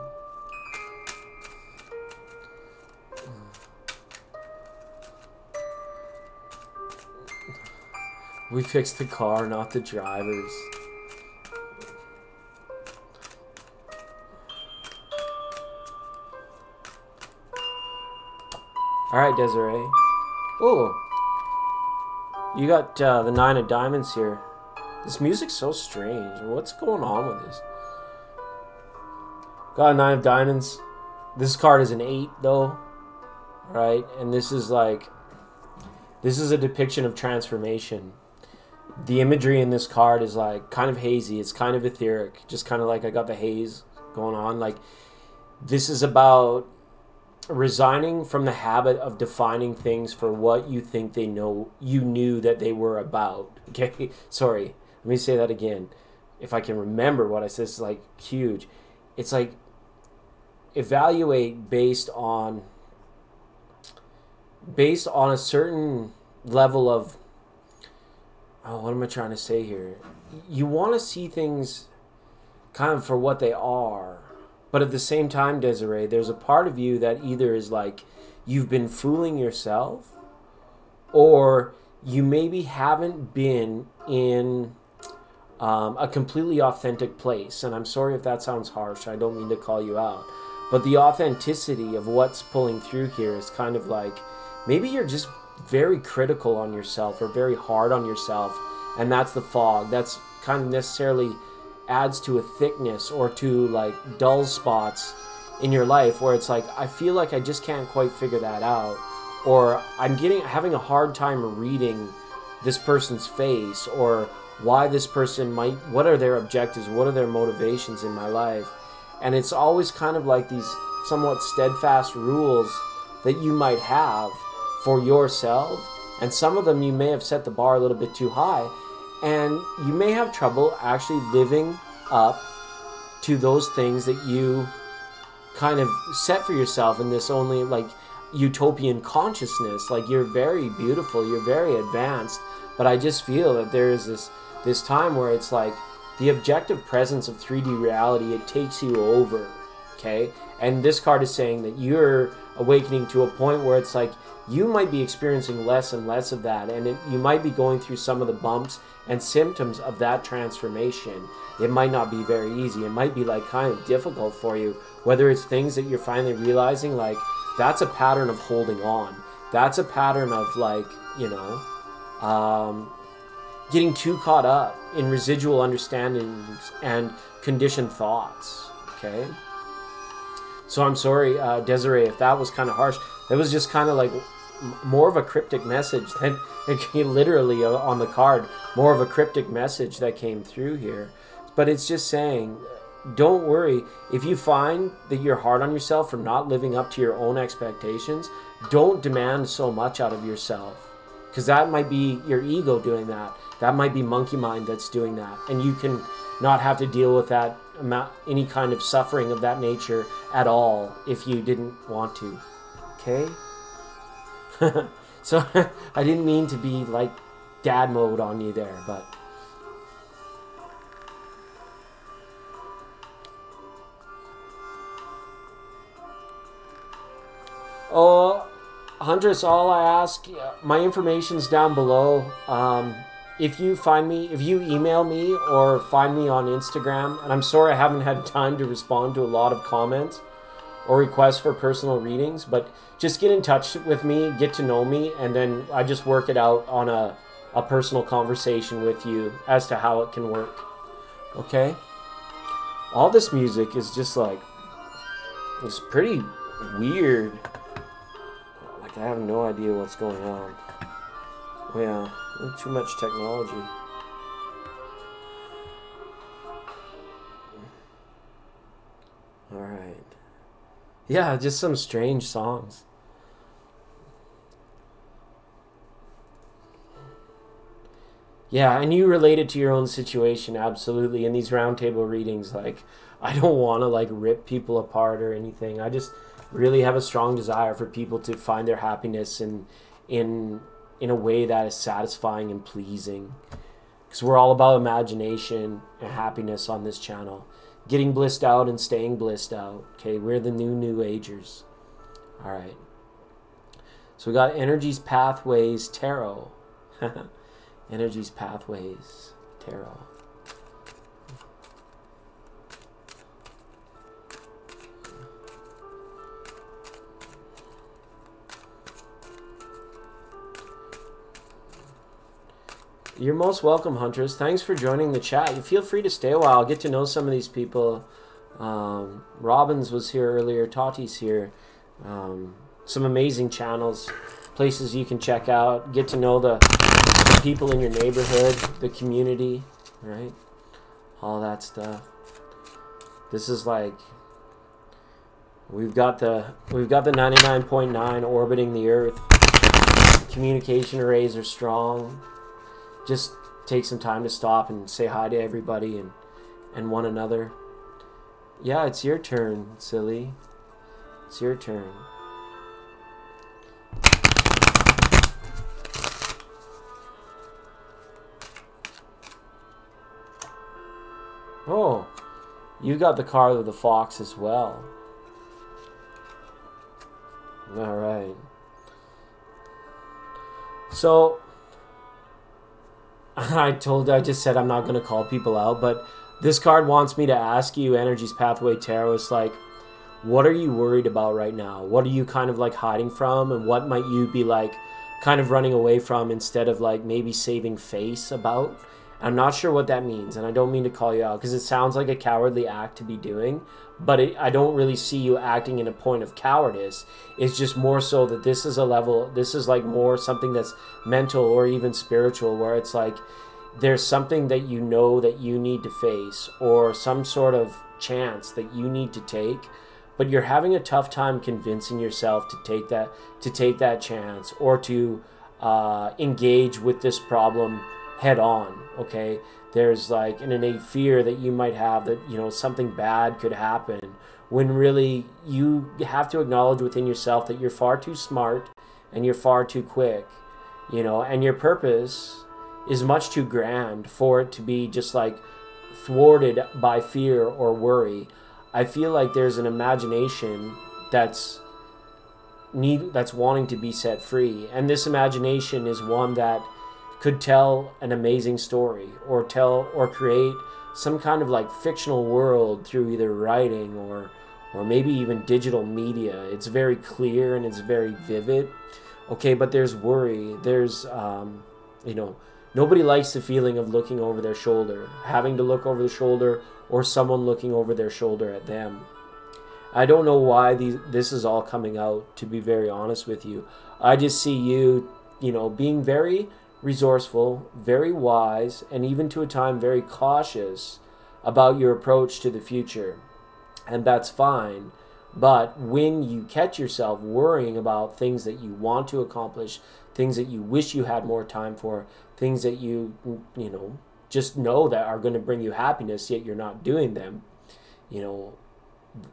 We fixed the car, not the drivers. Alright, Desiree. Oh, you got the 9 of diamonds here. This music's so strange. What's going on with this? Got a 9 of diamonds. This card is an 8, though. Right? And this is like... This is a depiction of transformation. The imagery in this card is like kind of hazy. It's kind of etheric. Just kind of like I got the haze going on. Like, this is about resigning from the habit of defining things for what you think they know you knew that they were about. Okay, sorry, let me say that again. If I can remember what I said, it's like huge. It's like evaluate based on a certain level of, oh, what am I trying to say here? You want to see things kind of for what they are. But at the same time, Desiree, there's a part of you that either is like you've been fooling yourself, or you maybe haven't been in a completely authentic place. And I'm sorry if that sounds harsh. I don't mean to call you out. But the authenticity of what's pulling through here is kind of like maybe you're just very critical on yourself or very hard on yourself. And that's the fog. That's kind of necessarily adds to a thickness or to like dull spots in your life where it's like I feel like I just can't quite figure that out, or I'm having a hard time reading this person's face, or why this person might, what are their objectives, what are their motivations in my life. And it's always kind of like these somewhat steadfast rules that you might have for yourself, and some of them you may have set the bar a little bit too high. And you may have trouble actually living up to those things that you kind of set for yourself in this only like utopian consciousness. Like, you're very beautiful, you're very advanced, but I just feel that there is this time where it's like the objective presence of 3D reality, it takes you over, okay? And this card is saying that you're awakening to a point where it's like you might be experiencing less and less of that, and you might be going through some of the bumps and symptoms of that transformation. It might not be very easy. It might be like kind of difficult for you, whether it's things that you're finally realizing like that's a pattern of holding on. That's a pattern of like, you know, getting too caught up in residual understandings and conditioned thoughts. Okay. So I'm sorry, Desiree, if that was kind of harsh. That was just kind of like more of a cryptic message than literally on the card, more of a cryptic message that came through here. But it's just saying, don't worry. If you find that you're hard on yourself for not living up to your own expectations, don't demand so much out of yourself, because that might be your ego doing that. That might be monkey mind that's doing that. And you can not have to deal with that any kind of suffering of that nature at all if you didn't want to. Okay? So I didn't mean to be like dad mode on you there, but oh, Huntress, all I ask, my information's down below. If you email me or find me on Instagram, and I'm sorry I haven't had time to respond to a lot of comments or requests for personal readings, but just get in touch with me, get to know me, and then I just work it out on a personal conversation with you as to how it can work. Okay? All this music is just like, it's pretty weird. Like, I have no idea what's going on. Oh, yeah. Too much technology. Alright. Yeah, just some strange songs. Yeah, and you relate it to your own situation, absolutely. In these roundtable readings, like, I don't want to, like, rip people apart or anything. I just really have a strong desire for people to find their happiness in a way that is satisfying and pleasing, because we're all about imagination and happiness on this channel, getting blissed out and staying blissed out. Okay, we're the new agers. All right, so we got Energies Pathways Tarot. Energies Pathways Tarot. You're most welcome, Hunters. Thanks for joining the chat. You feel free to stay a while, get to know some of these people. Robbins was here earlier. Tati's here. Some amazing channels, places you can check out. Get to know the people in your neighborhood, the community, right? All that stuff. This is like, we've got the 99.9 orbiting the Earth. Communication arrays are strong. Just take some time to stop and say hi to everybody and one another. Yeah, it's your turn, silly. It's your turn. Oh, you got the card of the fox as well. All right. So I just said I'm not going to call people out, but this card wants me to ask you, Energies Pathway Tarot, it's like, what are you worried about right now? What are you kind of like hiding from, and what might you be like kind of running away from instead of like maybe saving face about? I'm not sure what that means, and I don't mean to call you out because it sounds like a cowardly act to be doing, but I don't really see you acting in a point of cowardice. It's just more so that this is a level, this is like more something that's mental or even spiritual, where it's like there's something that you know that you need to face, or some sort of chance that you need to take, but you're having a tough time convincing yourself to take that chance, or to engage with this problem head on. Okay, there's like an innate fear that you might have that, you know, something bad could happen, when really you have to acknowledge within yourself that you're far too smart and you're far too quick, you know, and your purpose is much too grand for it to be just like thwarted by fear or worry. I feel like there's an imagination that's wanting to be set free, and this imagination is one that could tell an amazing story, or create some kind of like fictional world through either writing or maybe even digital media. It's very clear and it's very vivid. Okay, but there's worry. There's nobody likes the feeling of looking over their shoulder, having to look over the shoulder, or someone looking over their shoulder at them. I don't know why this is all coming out, to be very honest with you. I just see you, being very resourceful, very wise, and even to a time very cautious about your approach to the future. And that's fine. But when you catch yourself worrying about things that you want to accomplish, things that you wish you had more time for, things that you just know that are going to bring you happiness, yet you're not doing them,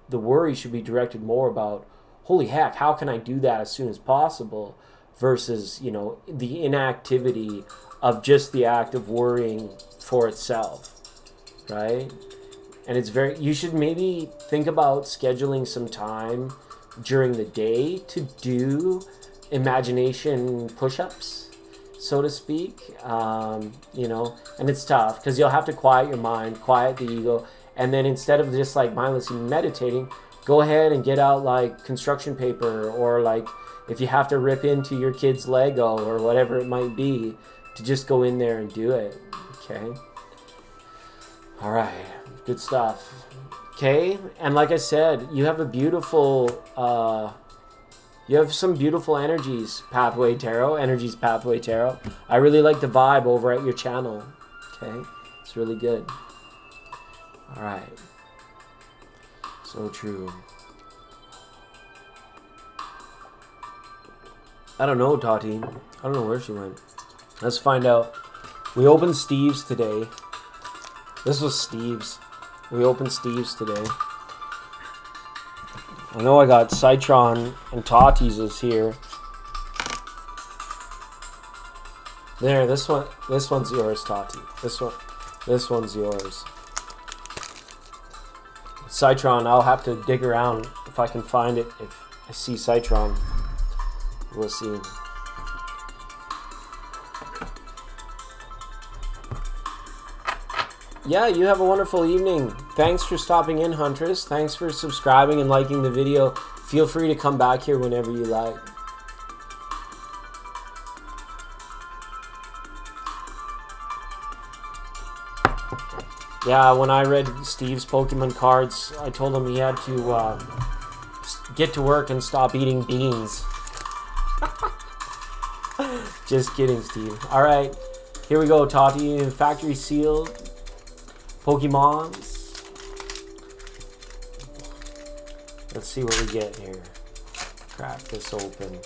the worry should be directed more about, holy heck, how can I do that as soon as possible, versus, the inactivity of just the act of worrying for itself, right? And you should maybe think about scheduling some time during the day to do imagination push-ups, so to speak, and it's tough because you'll have to quiet your mind, quiet the ego, and then instead of just like mindlessly meditating, go ahead and get out like construction paper, or like if you have to rip into your kid's Lego or whatever it might be, to just go in there and do it. Okay. All right. Good stuff. Okay. And like I said, you have a beautiful, you have some beautiful energies, Pathway Tarot. I really like the vibe over at your channel. Okay. It's really good. All right. So true. I don't know, Tati. I don't know where she went. Let's find out. We opened Steve's today. This was Steve's. We opened Steve's today. I know I got Citron and Tati's is here. There, this one's yours, Tati. This one's yours. Citron, I'll have to dig around if I can find it. If I see Citron, we'll see. Yeah, you have a wonderful evening. Thanks for stopping in, Huntress. Thanks for subscribing and liking the video. Feel free to come back here whenever you like. Yeah, when I read Steve's Pokemon cards, I told him he had to get to work and stop eating beans. Just kidding, Steve. Alright, here we go, Tati. Factory sealed Pokemons. Let's see what we get here. Crack this open.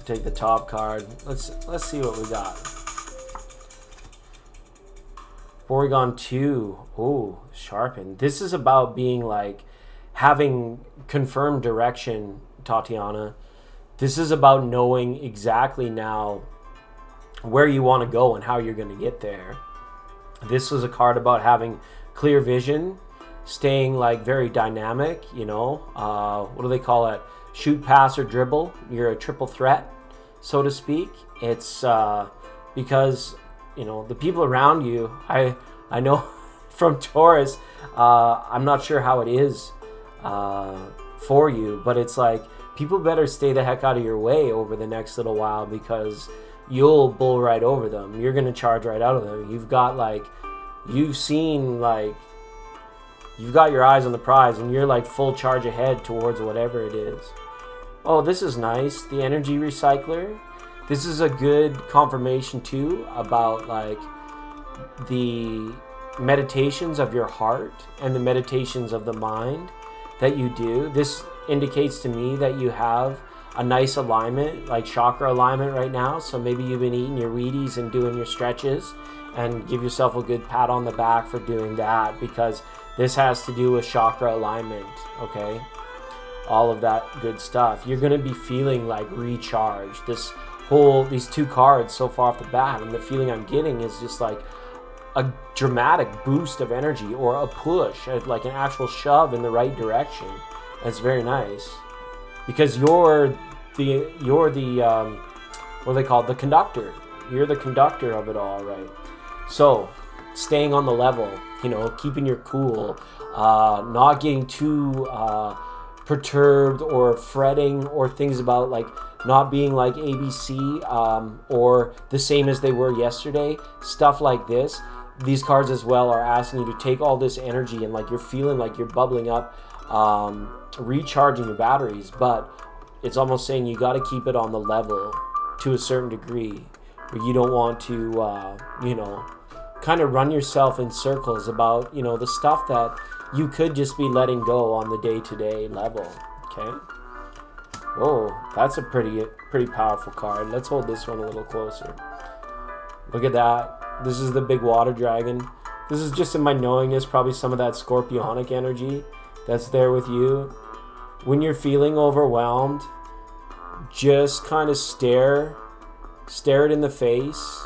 Take the top card. Let's see what we got. Porygon 2. Oh, sharpened. This is about being like having confirmed direction, Tatiana. This is about knowing exactly now where you want to go and how you're going to get there. This was a card about having clear vision, staying like very dynamic, what do they call it? Shoot, pass, or dribble. You're a triple threat, so to speak. It's because the people around you, I know from Taurus, I'm not sure how it is for you, but it's like people better stay the heck out of your way over the next little while, because you'll bull right over them. You're gonna charge right out of them. You've got you've got your eyes on the prize, and you're like full charge ahead towards whatever it is. Oh, this is nice. The energy recycler. This is a good confirmation too about like the meditations of your heart and the meditations of the mind that you do. This indicates to me that you have a nice alignment, like chakra alignment right now. So maybe you've been eating your Wheaties and doing your stretches, and give yourself a good pat on the back for doing that, because this has to do with chakra alignment, okay? All of that good stuff. You're going to be feeling like recharged. These two cards so far off the bat, and the feeling I'm getting is just like a dramatic boost of energy or a push, like an actual shove in the right direction. That's very nice, because you're the what do they call it? The conductor. You're the conductor of it all, right? So staying on the level, you know, keeping your cool, not getting too perturbed or fretting or things about like not being like ABC or the same as they were yesterday, stuff like this. These cards as well are asking you to take all this energy and like you're feeling like you're bubbling up, recharging your batteries, but it's almost saying you got to keep it on the level to a certain degree, where you don't want to you know, kind of run yourself in circles about, you know, the stuff that you could just be letting go on the day-to-day level. Okay. Whoa, that's a pretty powerful card. Let's hold this one a little closer. Look at that. This is the big water dragon. This is just in my knowingness, probably some of that scorpionic energy that's there with you. When you're feeling overwhelmed, just kind of stare it in the face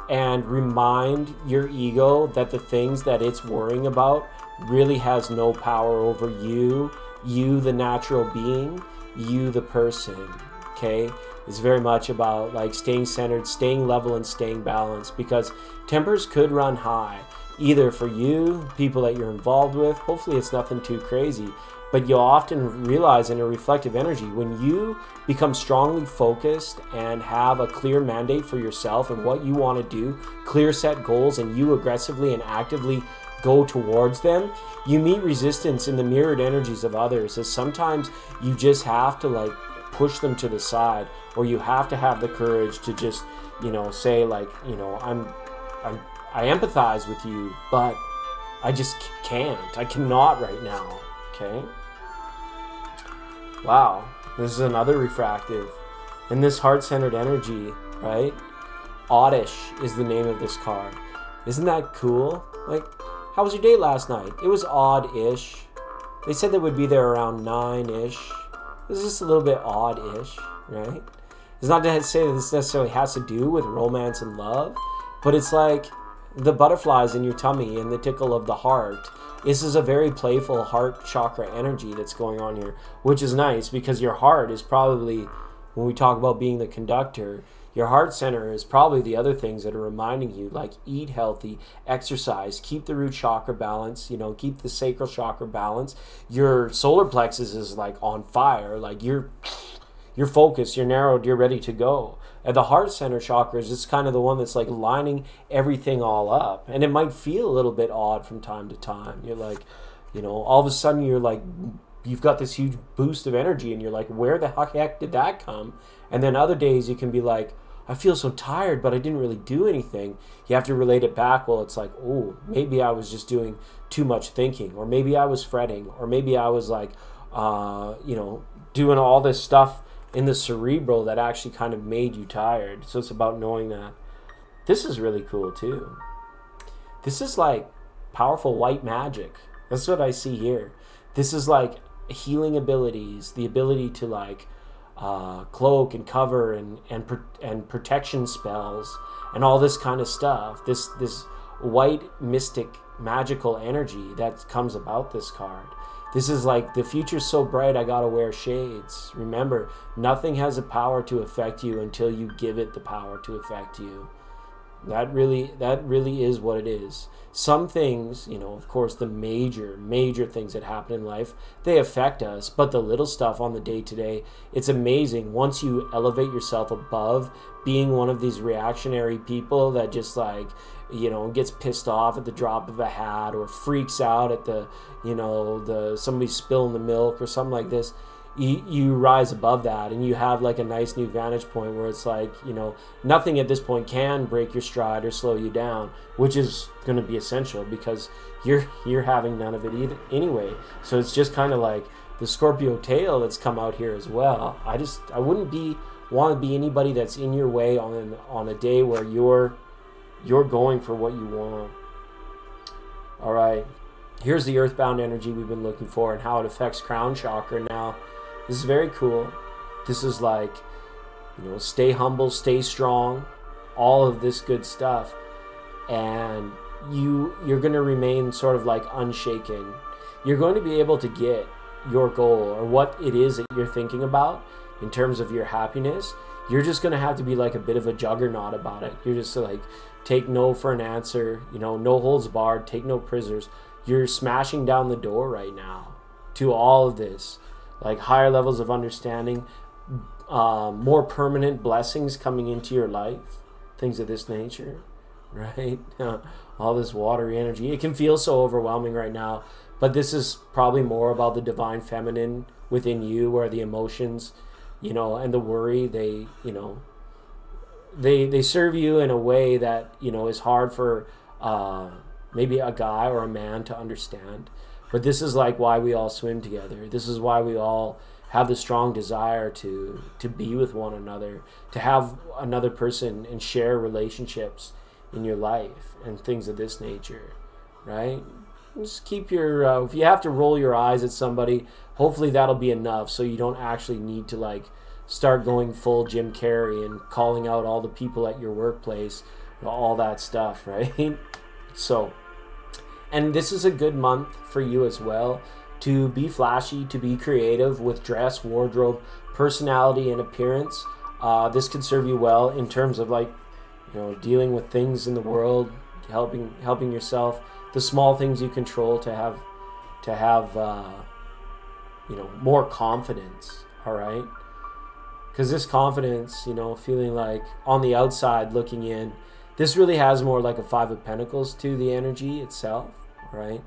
and remind your ego that the things that it's worrying about really has no power over you, the natural being, you, the person. Okay? It's very much about like staying centered, staying level, and staying balanced, because tempers could run high, either for you, people that you're involved with. Hopefully it's nothing too crazy, but you'll often realize in a reflective energy, when you become strongly focused and have a clear mandate for yourself and what you want to do, clear set goals, and you aggressively and actively go towards them, you meet resistance in the mirrored energies of others, as sometimes you just have to like push them to the side, or you have to have the courage to just, you know, say like, you know, I empathize with you, but I just can't. I cannot right now. Okay. Wow. This is another refractive. And this heart-centered energy, right? Oddish is the name of this card. Isn't that cool? Like, how was your day last night? It was odd-ish. They said they would be there around 9-ish. This is just a little bit odd-ish, right? It's not to say that this necessarily has to do with romance and love, but it's like the butterflies in your tummy and the tickle of the heart. This is a very playful heart chakra energy that's going on here, which is nice, because your heart is probably, when we talk about being the conductor, your heart center is probably the other things that are reminding you, like eat healthy, exercise, keep the root chakra balance, you know, keep the sacral chakra balance. Your solar plexus is like on fire, like you're focused, you're narrowed, you're ready to go. And the heart center chakra is just kind of the one that's like lining everything all up. And it might feel a little bit odd from time to time. You're like, you know, all of a sudden you're like, you've got this huge boost of energy and you're like, where the heck did that come? And then other days you can be like, I feel so tired, but I didn't really do anything. You have to relate it back. Well, it's like, oh, maybe I was just doing too much thinking, or maybe I was fretting, or maybe I was like, you know, doing all this stuff in the cerebral that actually kind of made you tired. So it's about knowing that. This is really cool too. This is like powerful white magic. That's what I see here. This is like healing abilities, the ability to like cloak and cover and protection spells and all this kind of stuff. This white mystic magical energy that comes about this card. This is like, the future's so bright I gotta wear shades. Remember, nothing has the power to affect you until you give it the power to affect you. That really is what it is. Some things, you know, of course, the major things that happen in life, they affect us, but the little stuff on the day-to-day, it's amazing once you elevate yourself above being one of these reactionary people that just like, you know, gets pissed off at the drop of a hat, or freaks out at the, you know, somebody spilling the milk or something like this. You rise above that, and you have like a nice new vantage point where it's like, you know, nothing at this point can break your stride or slow you down, which is going to be essential because you're having none of it either anyway. So it's just kind of like the Scorpio tail that's come out here as well. I wouldn't want to be anybody that's in your way on a day where you're going for what you want. All right, here's the earthbound energy we've been looking for and how it affects crown chakra now. This is very cool. This is like, you know, stay humble, stay strong, all of this good stuff. and you're going to remain sort of like unshaken. You're going to be able to get your goal or what it is that you're thinking about in terms of your happiness. You're just going to have to be like a bit of a juggernaut about it. You're just like, take no for an answer, you know, no holds barred, take no prisoners. You're smashing down the door right now to all of this, like higher levels of understanding, more permanent blessings coming into your life, things of this nature, right? All this watery energy. It can feel so overwhelming right now, but this is probably more about the divine feminine within you, where the emotions, you know, and the worry, they, you know, they serve you in a way that, you know, is hard for maybe a guy or a man to understand. But this is like why we all swim together. This is why we all have the strong desire to be with one another, to have another person and share relationships in your life and things of this nature, right? Just keep your, if you have to roll your eyes at somebody, hopefully that'll be enough so you don't actually need to like start going full Jim Carrey and calling out all the people at your workplace, all that stuff, right? So, and this is a good month for you as well to be flashy, to be creative with dress, wardrobe, personality, and appearance. This could serve you well in terms of like, you know, dealing with things in the world, helping yourself, the small things you control to have you know, more confidence. All right, because this confidence, you know, feeling like on the outside looking in, this really has more like a Five of Pentacles to the energy itself, right?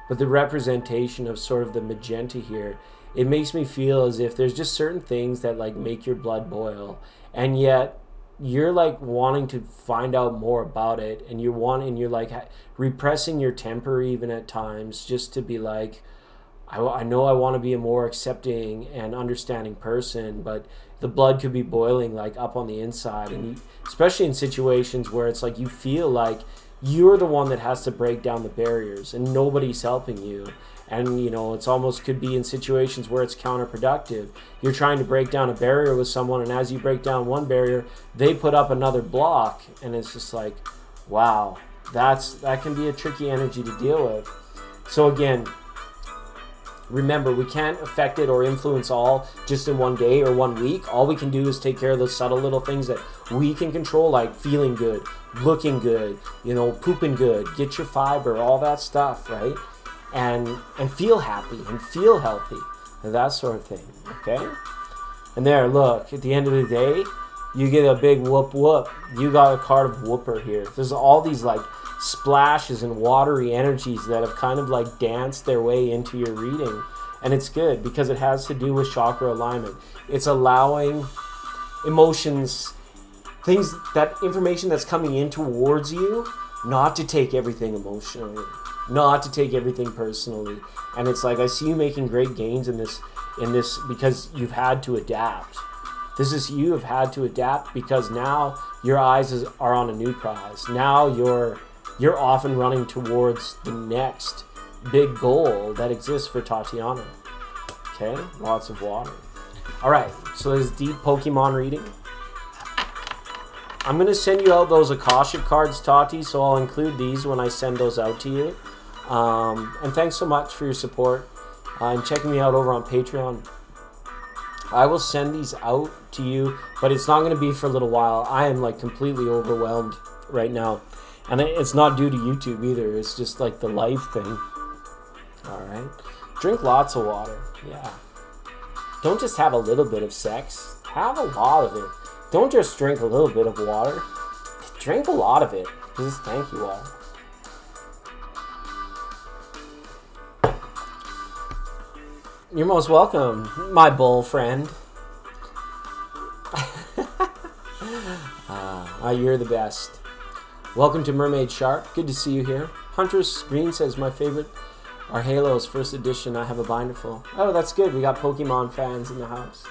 But the representation of sort of the magenta here, it makes me feel as if there's just certain things that like make your blood boil, and yet you're like wanting to find out more about it, and you're like repressing your temper even at times, just to be like, I know I want to be a more accepting and understanding person, but the blood could be boiling like up on the inside, and especially in situations where it's like you feel like you're the one that has to break down the barriers and nobody's helping you. And you know, it's almost could be in situations where it's counterproductive. You're trying to break down a barrier with someone, and as you break down one barrier, they put up another block, and it's just like, wow, that can be a tricky energy to deal with. So again, remember, we can't affect it or influence all just in one day or 1 week. All we can do is take care of those subtle little things that we can control, like feeling good, looking good, you know, pooping good, get your fiber, all that stuff, right? And feel happy and feel healthy and that sort of thing, okay? And there, look, at the end of the day, you get a big whoop whoop. You got a card of whooper here. There's all these like splashes and watery energies that have kind of like danced their way into your reading, and it's good because it has to do with chakra alignment. It's allowing emotions, things, that information that's coming in towards you, not to take everything emotionally, not to take everything personally. And it's like, I see you making great gains in this because you've had to adapt. You have had to adapt because now your eyes are on a new prize. Now you're off and running towards the next big goal that exists for Tatiana. Okay, lots of water. All right, so there's deep Pokemon reading. I'm going to send you out those Akashic cards, Tati, so I'll include these when I send those out to you. And thanks so much for your support and checking me out over on Patreon. I will send these out to you, but it's not going to be for a little while. I am like completely overwhelmed right now. And it's not due to YouTube either. It's just like the life thing. All right. Drink lots of water. Yeah. Don't just have a little bit of sex. Have a lot of it. Don't just drink a little bit of water. Drink a lot of it. Please, thank you all. You're most welcome, my bull friend. You're the best. Welcome to Mermaid Shark. Good to see you here. Huntress Green says, my favorite are Halos first edition. I have a binder full. Oh, that's good. We got Pokemon fans in the house.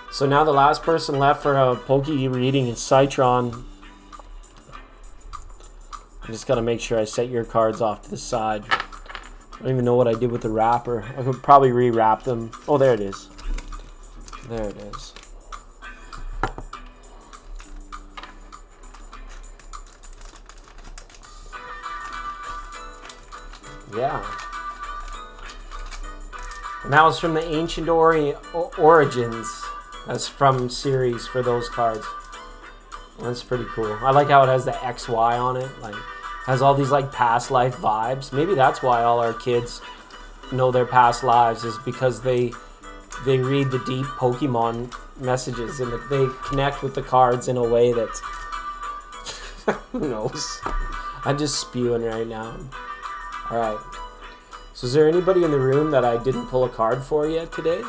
So now the last person left for a Poke reading is Citron. I just got to make sure I set your cards off to the side. I don't even know what I did with the wrapper. I could probably re-wrap them. Oh, there it is. There it is. Yeah. And that was from the Ancient Origins. That's from series for those cards. That's pretty cool. I like how it has the XY on it. Like, has all these like past life vibes. Maybe that's why all our kids know their past lives, is because they read the deep Pokemon messages and they connect with the cards in a way that who knows. I'm just spewing right now. All right. So is there anybody in the room that I didn't pull a card for yet today?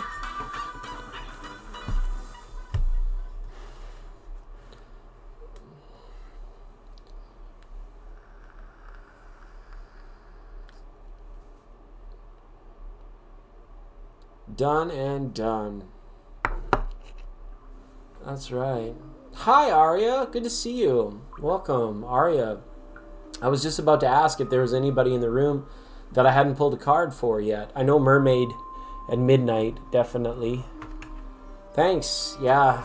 Done and done. That's right. Hi, Arya. Good to see you. Welcome, Arya. I was just about to ask if there was anybody in the room that I hadn't pulled a card for yet. I know Mermaid at midnight, definitely. Thanks. Yeah.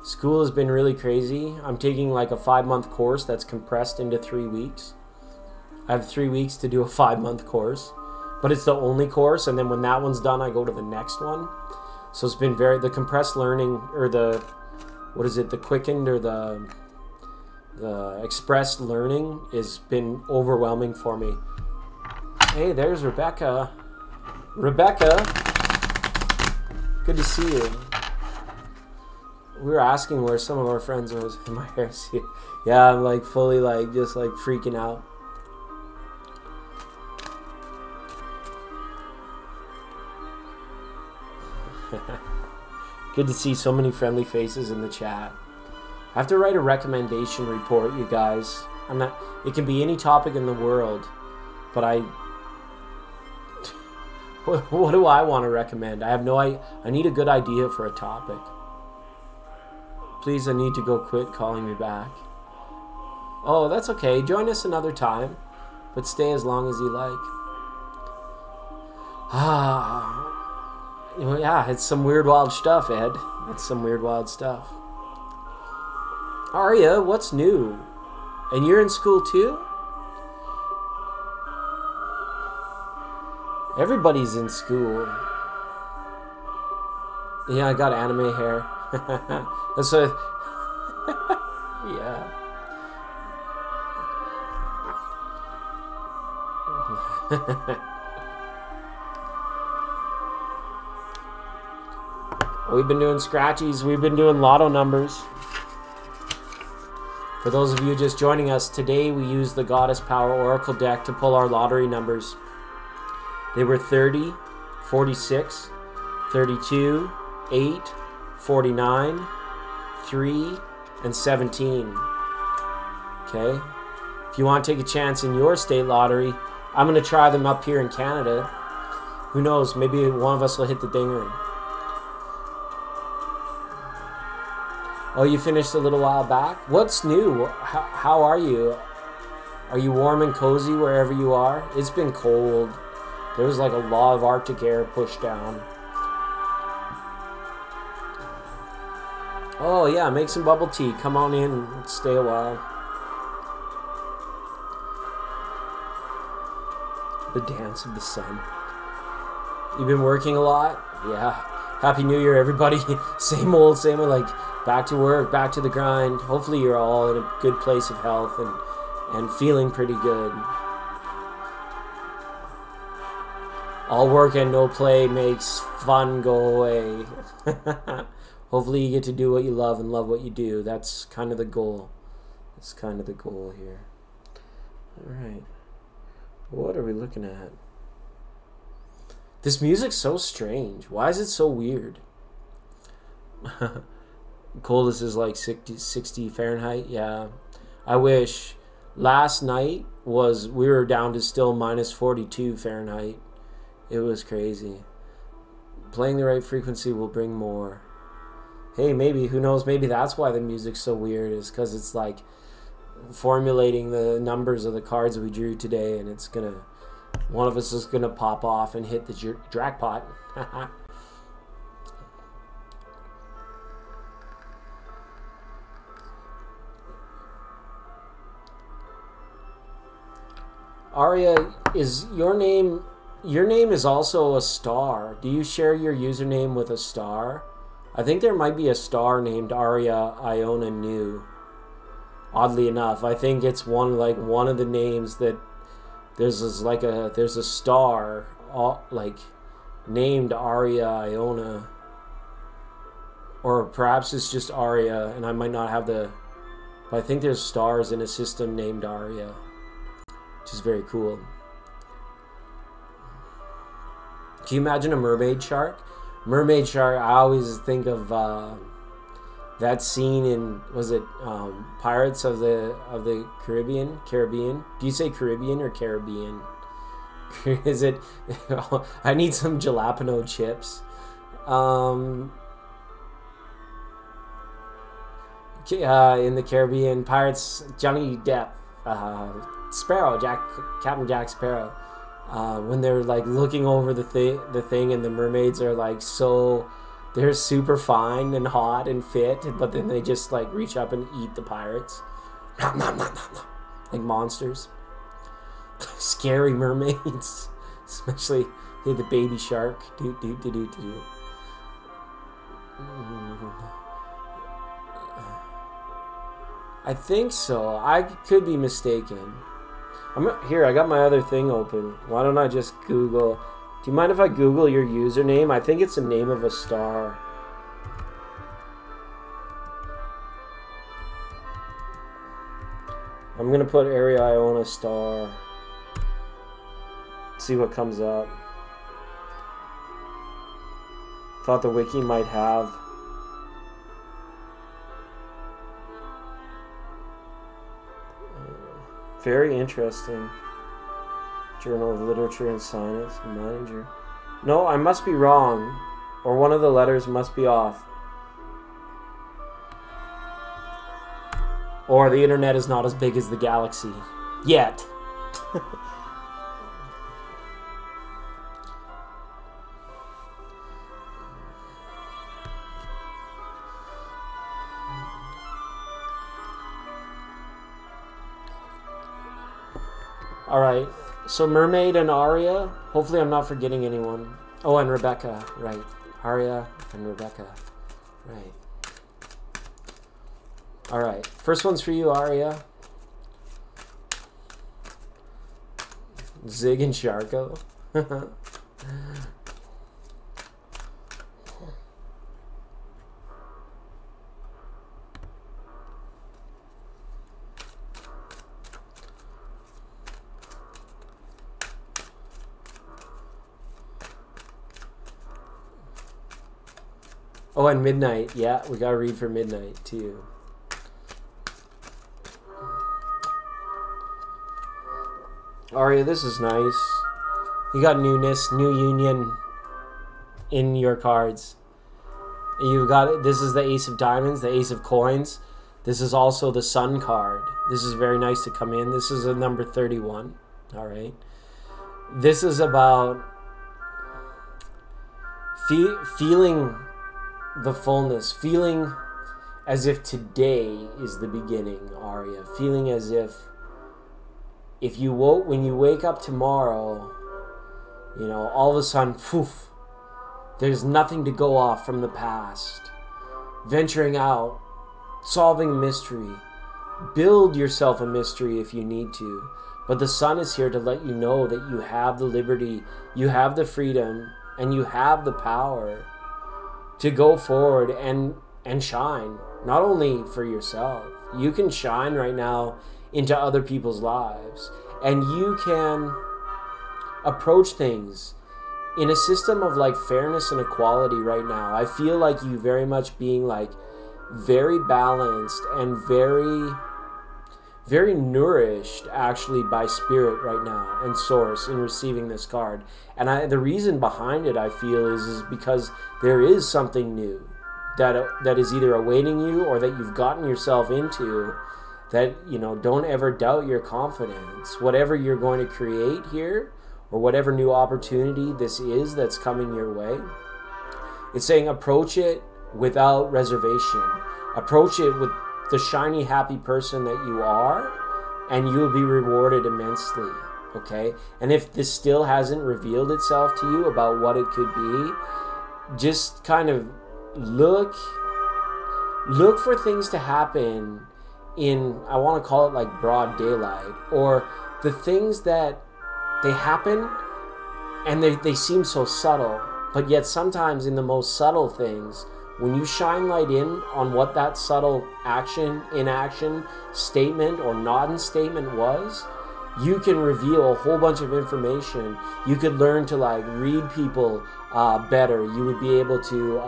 School has been really crazy. I'm taking like a 5-month course that's compressed into 3 weeks. I have 3 weeks to do a 5-month course. But it's the only course, and then when that one's done, I go to the next one. So it's been the compressed learning, or the quickened, or the expressed learning has been overwhelming for me. Hey, there's Rebecca. Rebecca, good to see you. We were asking where some of our friends was in my hair. Yeah, I'm like fully like just like freaking out. Good to see so many friendly faces in the chat. I have to write a recommendation report, you guys. It can be any topic in the world, but what do I want to recommend? I need a good idea for a topic. Please, I need to go quit calling me back. Oh, that's okay. Join us another time, but stay as long as you like. Yeah, it's some weird, wild stuff, Ed. It's some weird, wild stuff. Arya, what's new? And you're in school too? Everybody's in school. Yeah, I got anime hair. That's what... Yeah. We've been doing scratchies. We've been doing lotto numbers. For those of you just joining us, today we used the Goddess Power Oracle deck to pull our lottery numbers. They were 30, 46, 32, 8, 49, 3, and 17. Okay? If you want to take a chance in your state lottery, I'm going to try them up here in Canada. Who knows? Maybe one of us will hit the dinger. Oh, you finished a little while back? What's new? How are you? Are you warm and cozy wherever you are? It's been cold. There was like a law of Arctic air pushed down. Oh yeah, make some bubble tea. Come on in. Stay a while. The dance of the sun. You've been working a lot? Yeah. Happy New Year, everybody. Same old, like back to work, back to the grind. Hopefully you're all in a good place of health and feeling pretty good. All work and no play makes fun go away. Hopefully you get to do what you love and love what you do. That's kind of the goal. That's kind of the goal here. All right. What are we looking at? This music's so strange. Why is it so weird? Coldest is like 60 Fahrenheit. Yeah. I wish. Last night we were down to still minus 42 Fahrenheit. It was crazy. Playing the right frequency will bring more. Hey, maybe, who knows, maybe that's why the music's so weird, is because it's like formulating the numbers of the cards we drew today, and it's gonna, one of us is gonna pop off and hit the jackpot. Aria, is your name... Your name is also a star. Do you share your username with a star? I think there might be a star named Aria Iona New. Oddly enough, I think it's one of the names that there's a star like named Aria Iona, or perhaps it's just Aria, and I might not have the. But I think there's stars in a system named Aria, which is very cool. Can you imagine a mermaid shark? Mermaid shark. I always think of that scene in, was it Pirates of the Caribbean? Caribbean? Do you say Caribbean or Caribbean? Is it? I need some jalapeno chips. In the Caribbean, Pirates, Johnny Depp, Sparrow, Captain Jack Sparrow. When they're like looking over the thing, and the mermaids are like they're super fine and hot and fit, but then they just like reach up and eat the pirates, like monsters. Scary mermaids, especially the baby shark. I think so. I could be mistaken. Here, I got my other thing open. Why don't I just Google? Do you mind if I Google your username? I think it's the name of a star. I'm gonna put Aria Iona star. See what comes up. Thought the wiki might have. Very interesting. Journal of Literature and Science, manager. No, I must be wrong. Or one of the letters must be off. Or the internet is not as big as the galaxy. Yet. Alright, so Mermaid and Aria. Hopefully I'm not forgetting anyone. Oh, and Rebecca, right. Aria and Rebecca, right. Alright, first one's for you, Aria. Zig and Sharko. Oh, and Midnight. Yeah, we gotta read for Midnight, too. Aria, this is nice. You got newness, new union in your cards. You've got, this is the Ace of Diamonds, the Ace of Coins. This is also the Sun card. This is very nice to come in. This is a number 31. All right. This is about feeling the fullness, feeling as if today is the beginning, Aria. Feeling as if when you wake up tomorrow, you know, all of a sudden, poof, there's nothing to go off from the past. Venturing out, solving mystery. Build yourself a mystery if you need to. But the sun is here to let you know that you have the liberty, you have the freedom, and you have the power to go forward and shine. Not only for yourself. You can shine right now into other people's lives. And you can approach things in a system of like fairness and equality right now. I feel like you very much being like very balanced and very, very nourished actually by spirit right now and source in receiving this card. And the reason behind it, I feel, is because there is something new that is either awaiting you or that you've gotten yourself into, that, you know, don't ever doubt your confidence. Whatever you're going to create here, or whatever new opportunity this is that's coming your way, it's saying approach it without reservation. Approach it with the shiny, happy person that you are, and you'll be rewarded immensely. okay? And if this still hasn't revealed itself to you about what it could be, just kind of look for things to happen in, I want to call it like broad daylight, or the things that they happen and they seem so subtle, but yet sometimes in the most subtle things, when you shine light in on what that subtle action, inaction, statement, or non-statement was, you can reveal a whole bunch of information. You could learn to like read people better. You would be able to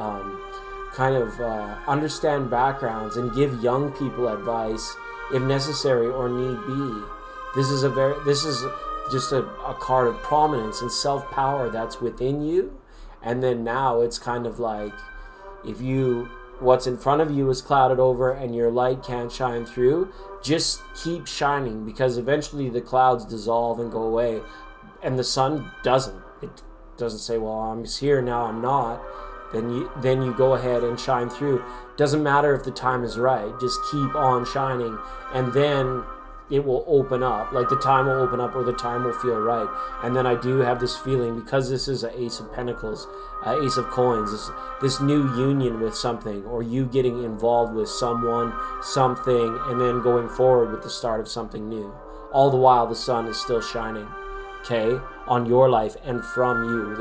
understand backgrounds and give young people advice if necessary or need be. This is just a card of prominence and self-power that's within you. And then now it's kind of like, if what's in front of you is clouded over and your light can't shine through, just keep shining, because eventually the clouds dissolve and go away, and the sun doesn't. It doesn't say, well, I'm just here now, I'm not. Then you go ahead and shine through. Doesn't matter if the time is right. Just keep on shining, and then it will open up. Like the time will open up, or the time will feel right. And then I do have this feeling, because this is an Ace of Pentacles, Ace of Coins, this new union with something, or you getting involved with someone, something, and then going forward with the start of something new. All the while the sun is still shining, okay, on your life and from you.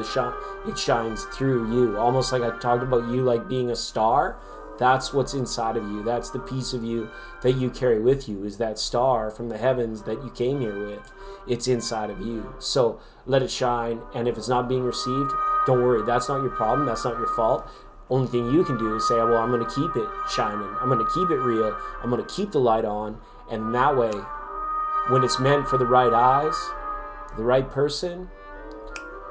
It shines through you, almost like I talked about you like being a star. That's what's inside of you. That's the piece of you that you carry with you, is that star from the heavens that you came here with. It's inside of you. So let it shine, and if it's not being received, don't worry. That's not your problem. That's not your fault. Only thing you can do is say, well, I'm going to keep it shining. I'm going to keep it real. I'm going to keep the light on. And that way, when it's meant for the right eyes, the right person,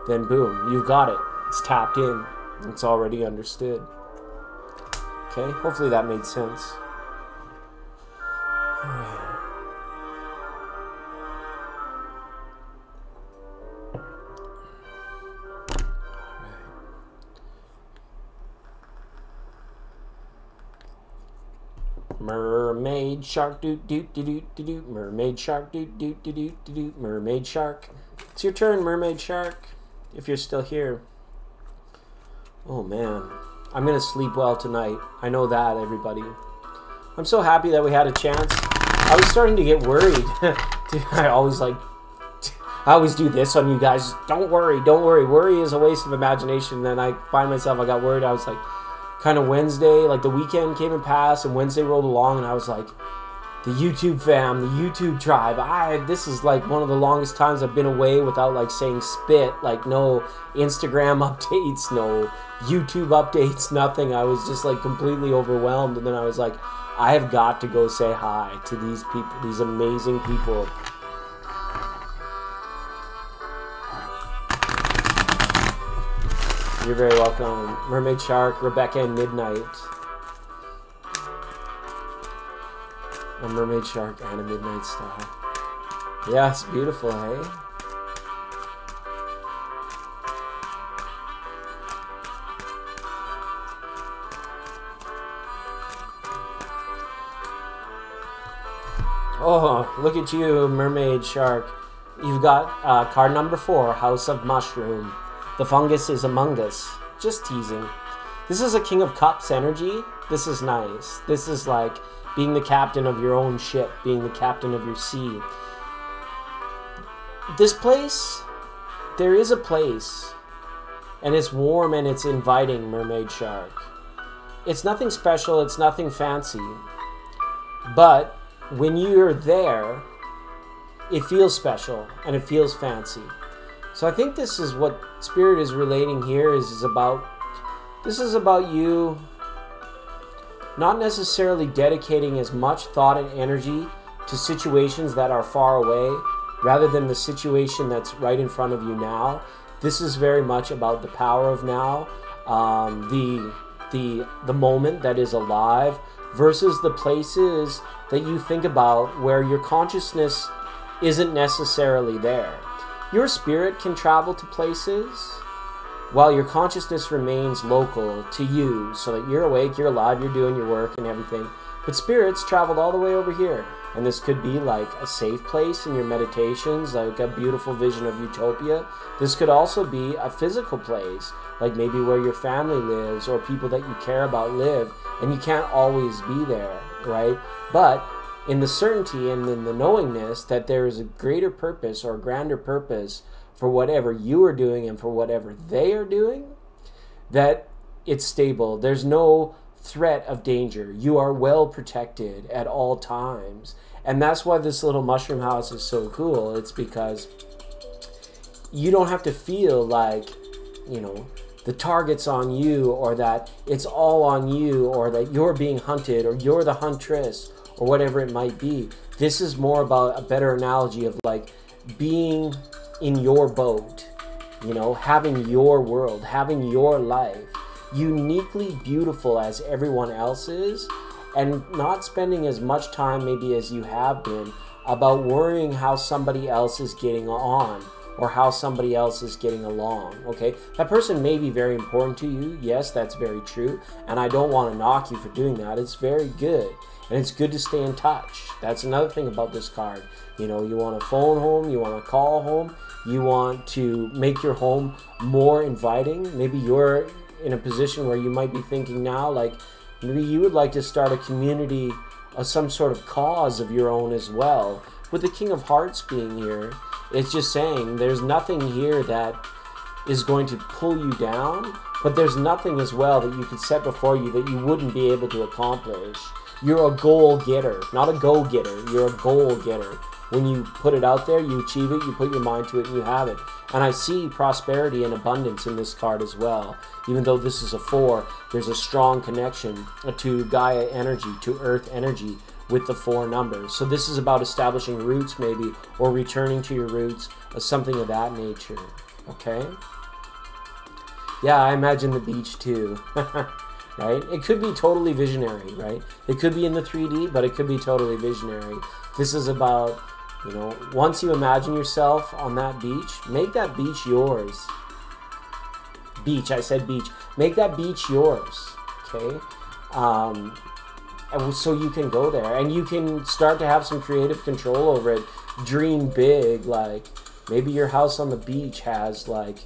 then boom, you've got it. It's tapped in. It's already understood. Okay, hopefully that made sense. All right. Mermaid shark doot doot doot doot doot. Mermaid shark doot doot doot doot doot. Mermaid shark. It's your turn, mermaid shark, if you're still here. Oh man, I'm gonna sleep well tonight. I know that, everybody. I'm so happy that we had a chance. I was starting to get worried. I always do this on you guys. Don't worry, don't worry. Worry is a waste of imagination. Then I find myself, I got worried. I was like, kind of Wednesday, like the weekend came and passed, and Wednesday rolled along, and I was like, the YouTube fam, the YouTube tribe. This is like one of the longest times I've been away without like saying spit, like no Instagram updates, no YouTube updates, nothing. I was just like completely overwhelmed, and then I was like, I have got to go say hi to these people, these amazing people. You're very welcome. Mermaid Shark, Rebecca, and Midnight. A Mermaid Shark and a Midnight Star. Yeah, it's beautiful, hey? Oh, look at you, Mermaid Shark. You've got card number 4, House of Mushroom. The fungus is among us. Just teasing. This is a King of Cups energy. This is nice. This is like being the captain of your own ship, being the captain of your sea. This place, there is a place, and it's warm and it's inviting, Mermaid Shark. It's nothing special, it's nothing fancy, but when you're there, it feels special and it feels fancy. So I think this is what Spirit is relating here, this is about you not necessarily dedicating as much thought and energy to situations that are far away, rather than the situation that's right in front of you now. This is very much about the power of now, the moment that is alive, versus the places that you think about where your consciousness isn't necessarily there. Your spirit can travel to places while your consciousness remains local to you, so that you're awake, you're alive, you're doing your work and everything. But spirit's traveled all the way over here. And this could be like a safe place in your meditations, like a beautiful vision of utopia. This could also be a physical place, like maybe where your family lives or people that you care about live, and you can't always be there, right? But in the certainty and in the knowingness that there is a greater purpose or a grander purpose for whatever you are doing and for whatever they are doing, that it's stable. There's no threat of danger. You are well protected at all times. And that's why this little mushroom house is so cool. It's because you don't have to feel like, you know, the target's on you, or that it's all on you, or that you're being hunted, or you're the huntress, or whatever it might be. This is more about a better analogy of like being in your boat, you know, having your world, having your life, uniquely beautiful as everyone else is, and not spending as much time maybe as you have been about worrying how somebody else is getting on or how somebody else is getting along, okay? That person may be very important to you. Yes, that's very true. And I don't want to knock you for doing that. It's very good. And it's good to stay in touch. That's another thing about this card. You know, you want to phone home, you want to call home, you want to make your home more inviting. Maybe you're in a position where you might be thinking now, like, maybe you would like to start a community of some sort of cause of your own as well. With the King of Hearts being here, it's just saying there's nothing here that is going to pull you down, but there's nothing as well that you could set before you that you wouldn't be able to accomplish. You're a goal getter, not a go getter. You're a goal getter. When you put it out there, you achieve it, you put your mind to it, and you have it. And I see prosperity and abundance in this card as well. Even though this is a 4, there's a strong connection to Gaia energy, to Earth energy, with the 4 numbers. So this is about establishing roots maybe, or returning to your roots, or something of that nature. Okay? Yeah, I imagine the beach too. Right? It could be totally visionary, right? It could be in the 3D, but it could be totally visionary. This is about, you know, once you imagine yourself on that beach, make that beach yours. Beach, I said beach. Make that beach yours, okay? And so you can go there and you can start to have some creative control over it. Dream big, like maybe your house on the beach has like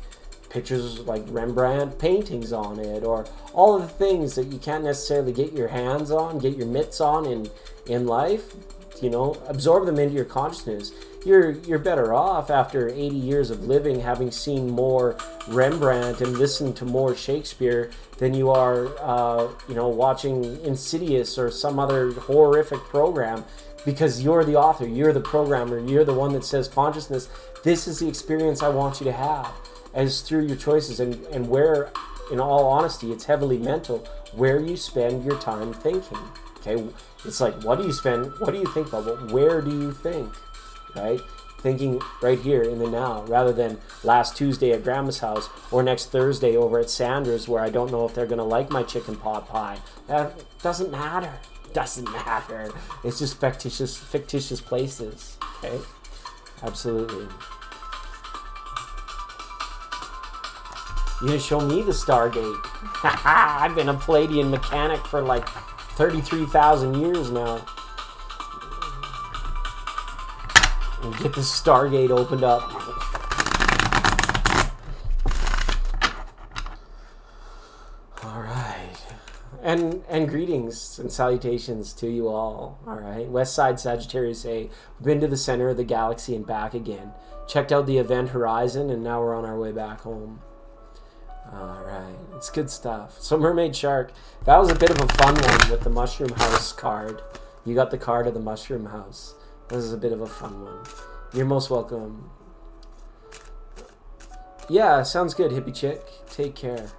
pictures like Rembrandt paintings on it, or all of the things that you can't necessarily get your hands on, get your mitts on in life. You know, absorb them into your consciousness. You're better off after 80 years of living, having seen more Rembrandt and listened to more Shakespeare than you are, you know, watching Insidious or some other horrific program, because you're the author, you're the programmer, you're the one that says consciousness. This is the experience I want you to have, as through your choices, and where, in all honesty, it's heavily mental, where you spend your time thinking. Okay, it's like, what do you think about? But where do you think, right? Thinking right here in the now, rather than last Tuesday at Grandma's house, or next Thursday over at Sandra's, where I don't know if they're going to like my chicken pot pie. That doesn't matter. Doesn't matter. It's just fictitious places, okay? Absolutely. You're going to show me the Stargate. I've been a Palladian mechanic for like 33,000 years now. And get this Stargate opened up. Alright. And greetings and salutations to you all. Alright. Westside Sagittarius A. We've been to the center of the galaxy and back again. Checked out the event horizon, and now we're on our way back home. Alright, it's good stuff. So Mermaid Shark, that was a bit of a fun one with the Mushroom House card. You got the card of the Mushroom House. This is a bit of a fun one. You're most welcome. Yeah, sounds good, hippie chick. Take care.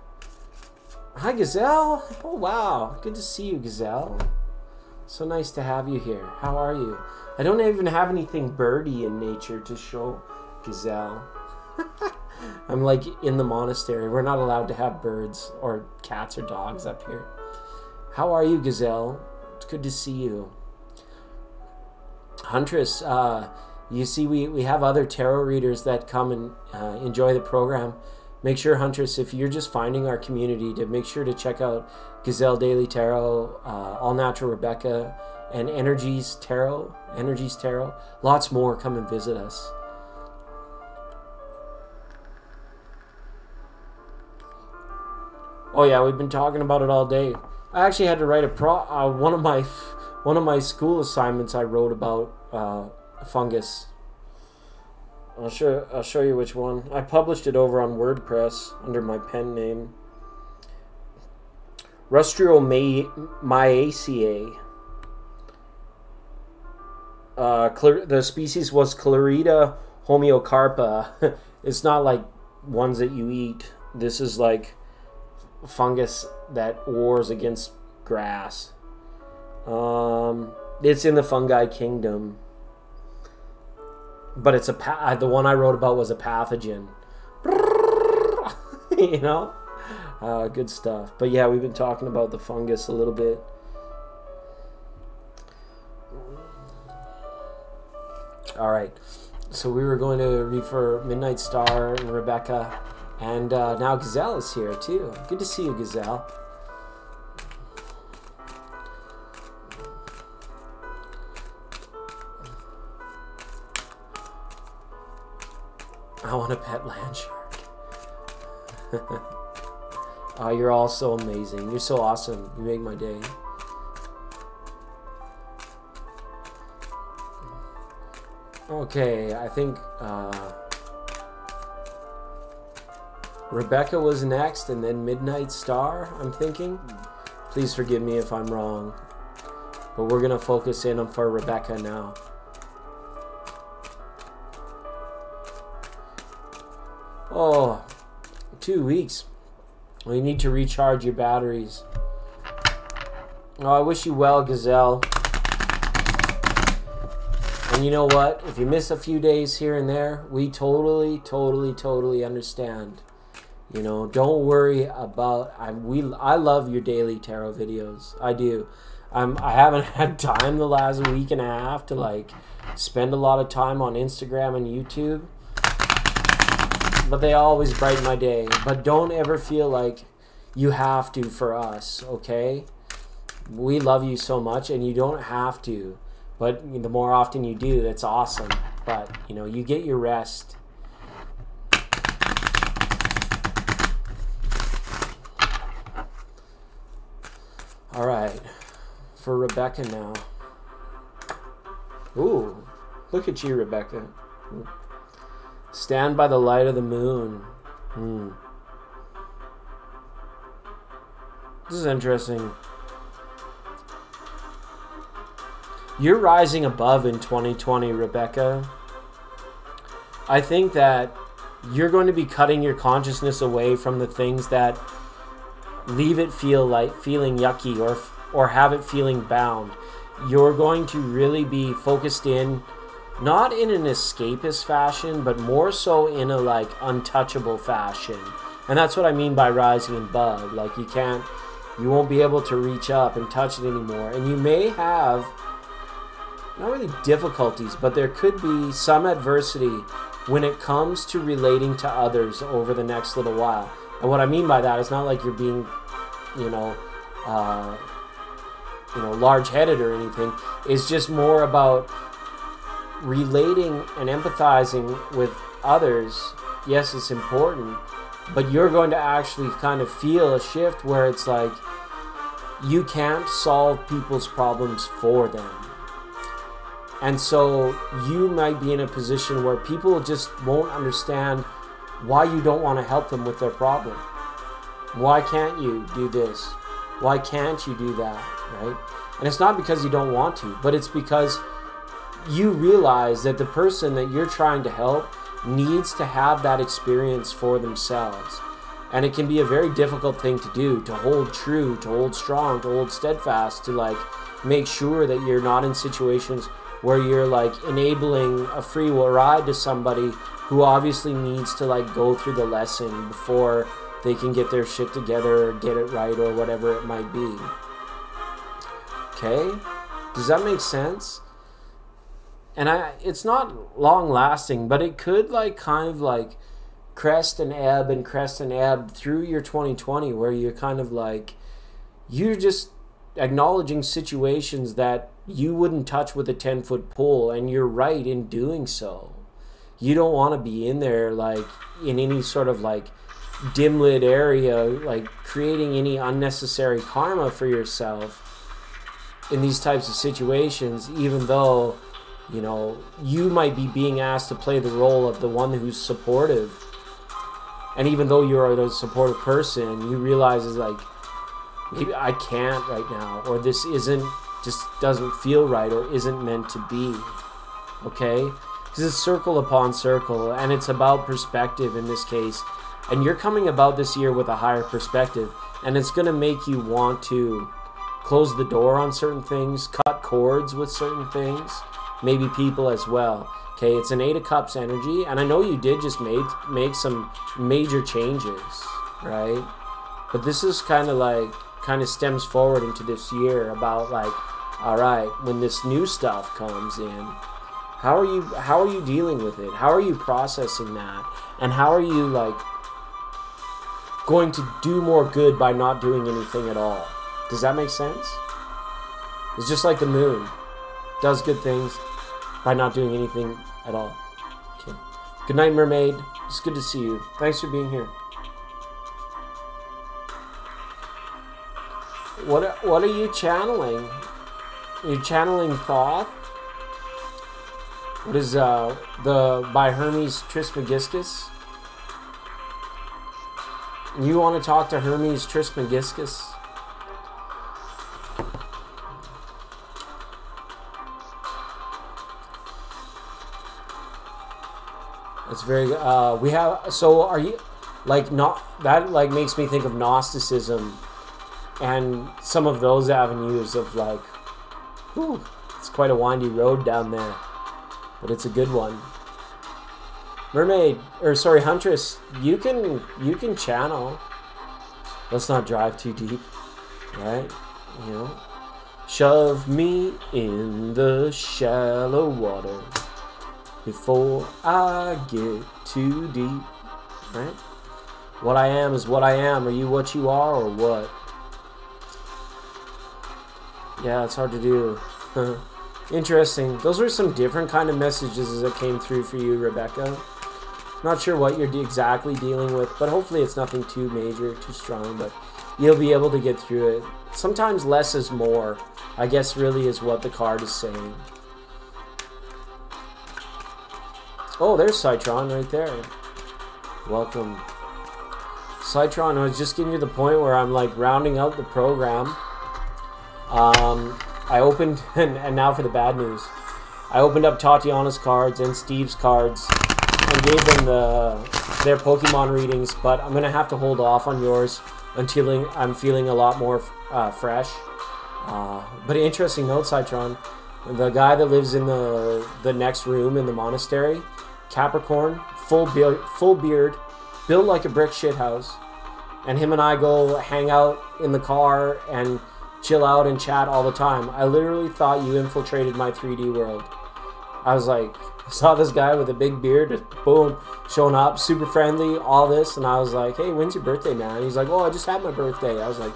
Hi, Gazelle. Oh, wow. Good to see you, Gazelle. So nice to have you here. How are you? I don't even have anything birdie in nature to show Gazelle. I'm like in the monastery. We're not allowed to have birds or cats or dogs up here. How are you, Gazelle? It's good to see you. Huntress, you see we have other tarot readers that come and enjoy the program. Make sure, Huntress, if you're just finding our community, to make sure to check out Gazelle Daily Tarot, All Natural Rebecca, and Energies Tarot. Lots more. Come and visit us. Oh yeah, we've been talking about it all day. I actually had to write a one of my school assignments. I wrote about fungus. I'll show you which one. I published it over on WordPress under my pen name. Rostromyaceae. The species was Clarida homeocarpa. It's not like ones that you eat. This is like fungus that wars against grass. It's in the fungi kingdom, but it's the one I wrote about was a pathogen. You know, good stuff. But yeah, we've been talking about the fungus a little bit. All right, so we were going to read for Midnight Star and Rebecca, and now Gazelle is here too. Good to see you, Gazelle. I want a pet land shark. Oh, you're all so amazing. You're so awesome. You make my day. Okay, I think Rebecca was next, and then Midnight Star, I'm thinking. Please forgive me if I'm wrong. But we're going to focus in on for Rebecca now. Oh, 2 weeks. Well, you need to recharge your batteries. Oh, I wish you well, Gazelle. And you know what? If you miss a few days here and there, we totally understand. You know, don't worry about. I love your daily tarot videos. I do. I haven't had time the last week and a half to like spend a lot of time on Instagram and YouTube. But they always brighten my day. But don't ever feel like you have to for us, okay? We love you so much, and you don't have to. But the more often you do, that's awesome. But, you know, you get your rest. All right. For Rebecca now. Ooh. Look at you, Rebecca. Stand by the light of the moon. This is interesting. You're rising above in 2020, Rebecca. I think that you're going to be cutting your consciousness away from the things that leave it feeling yucky or have it feeling bound. You're going to really be focused in, not in an escapist fashion, but more so in a like untouchable fashion. And that's what I mean by rising above. Like you won't be able to reach up and touch it anymore. And you may have, not really difficulties, but there could be some adversity when it comes to relating to others over the next little while. And what I mean by that is not like you're being, large-headed or anything. It's just more about relating and empathizing with others. Yes, it's important, but you're going to actually kind of feel a shift where it's like you can't solve people's problems for them. And so you might be in a position where people just won't understand why you don't want to help them with their problem. Why can't you do this? Why can't you do that, right? And it's not because you don't want to, but it's because you realize that the person that you're trying to help needs to have that experience for themselves. And it can be a very difficult thing to do, to hold true, to hold strong, to hold steadfast, to like make sure that you're not in situations where you're like enabling a free will ride to somebody who obviously needs to like go through the lesson before they can get their shit together or get it right or whatever it might be. Okay? Does that make sense? And it's not long lasting, but it could like kind of like crest and ebb through your 2020 where you're kind of like, you're just acknowledging situations that you wouldn't touch with a 10-foot pole, and you're right in doing so. You don't want to be in there like in any sort of like dim lit area, like creating any unnecessary karma for yourself in these types of situations, even though, you know, you might be being asked to play the role of the one who's supportive. And even though you're a supportive person, you realize is like, maybe I can't right now, or this just doesn't feel right, or isn't meant to be. Okay? Because it's circle upon circle, and it's about perspective in this case. And you're coming about this year with a higher perspective, and it's going to make you want to close the door on certain things, cut cords with certain things, maybe people as well. Okay, it's an 8 of Cups energy, and I know you did just make some major changes, right? But this is kind of stems forward into this year about like, all right, when this new stuff comes in, how are you dealing with it? How are you processing that? And how are you like going to do more good by not doing anything at all? Does that make sense? It's just like the moon does good things by not doing anything at all. Okay. Good night, mermaid. It's good to see you. Thanks for being here. What are you channeling? Are you channeling Thoth? What is by Hermes Trismegistus? You want to talk to Hermes Trismegistus? It's very we have, so are you like, not that like makes me think of Gnosticism and some of those avenues of like, whew, it's quite a windy road down there, but it's a good one. Mermaid, or sorry, Huntress, you can channel. Let's not drive too deep, right? You know, shove me in the shallow water before I get too deep, right? What I am is what I am. Are you what you are, or what? Yeah, it's hard to do. Interesting. Those were some different kind of messages that came through for you, Rebecca. Not sure what you're exactly dealing with, but hopefully it's nothing too major, too strong, but you'll be able to get through it. Sometimes less is more, I guess, really is what the card is saying. Oh, there's Citron right there. Welcome. Citron, I was just getting to the point where I'm like rounding out the program. I opened, and now for the bad news. I opened up Tatiana's cards and Steve's cards and gave them their Pokemon readings, but I'm going to have to hold off on yours until I'm feeling a lot more fresh. But interesting note, Citron. The guy that lives in the next room in the monastery, Capricorn, full beard, built like a brick shit house, and him and I go hang out in the car and chill out and chat all the time. I literally thought you infiltrated my 3D world. I was like, I saw this guy with a big beard, just boom, showing up, super friendly, all this, and I was like, hey, when's your birthday, man? He's like, oh, I just had my birthday. I was like,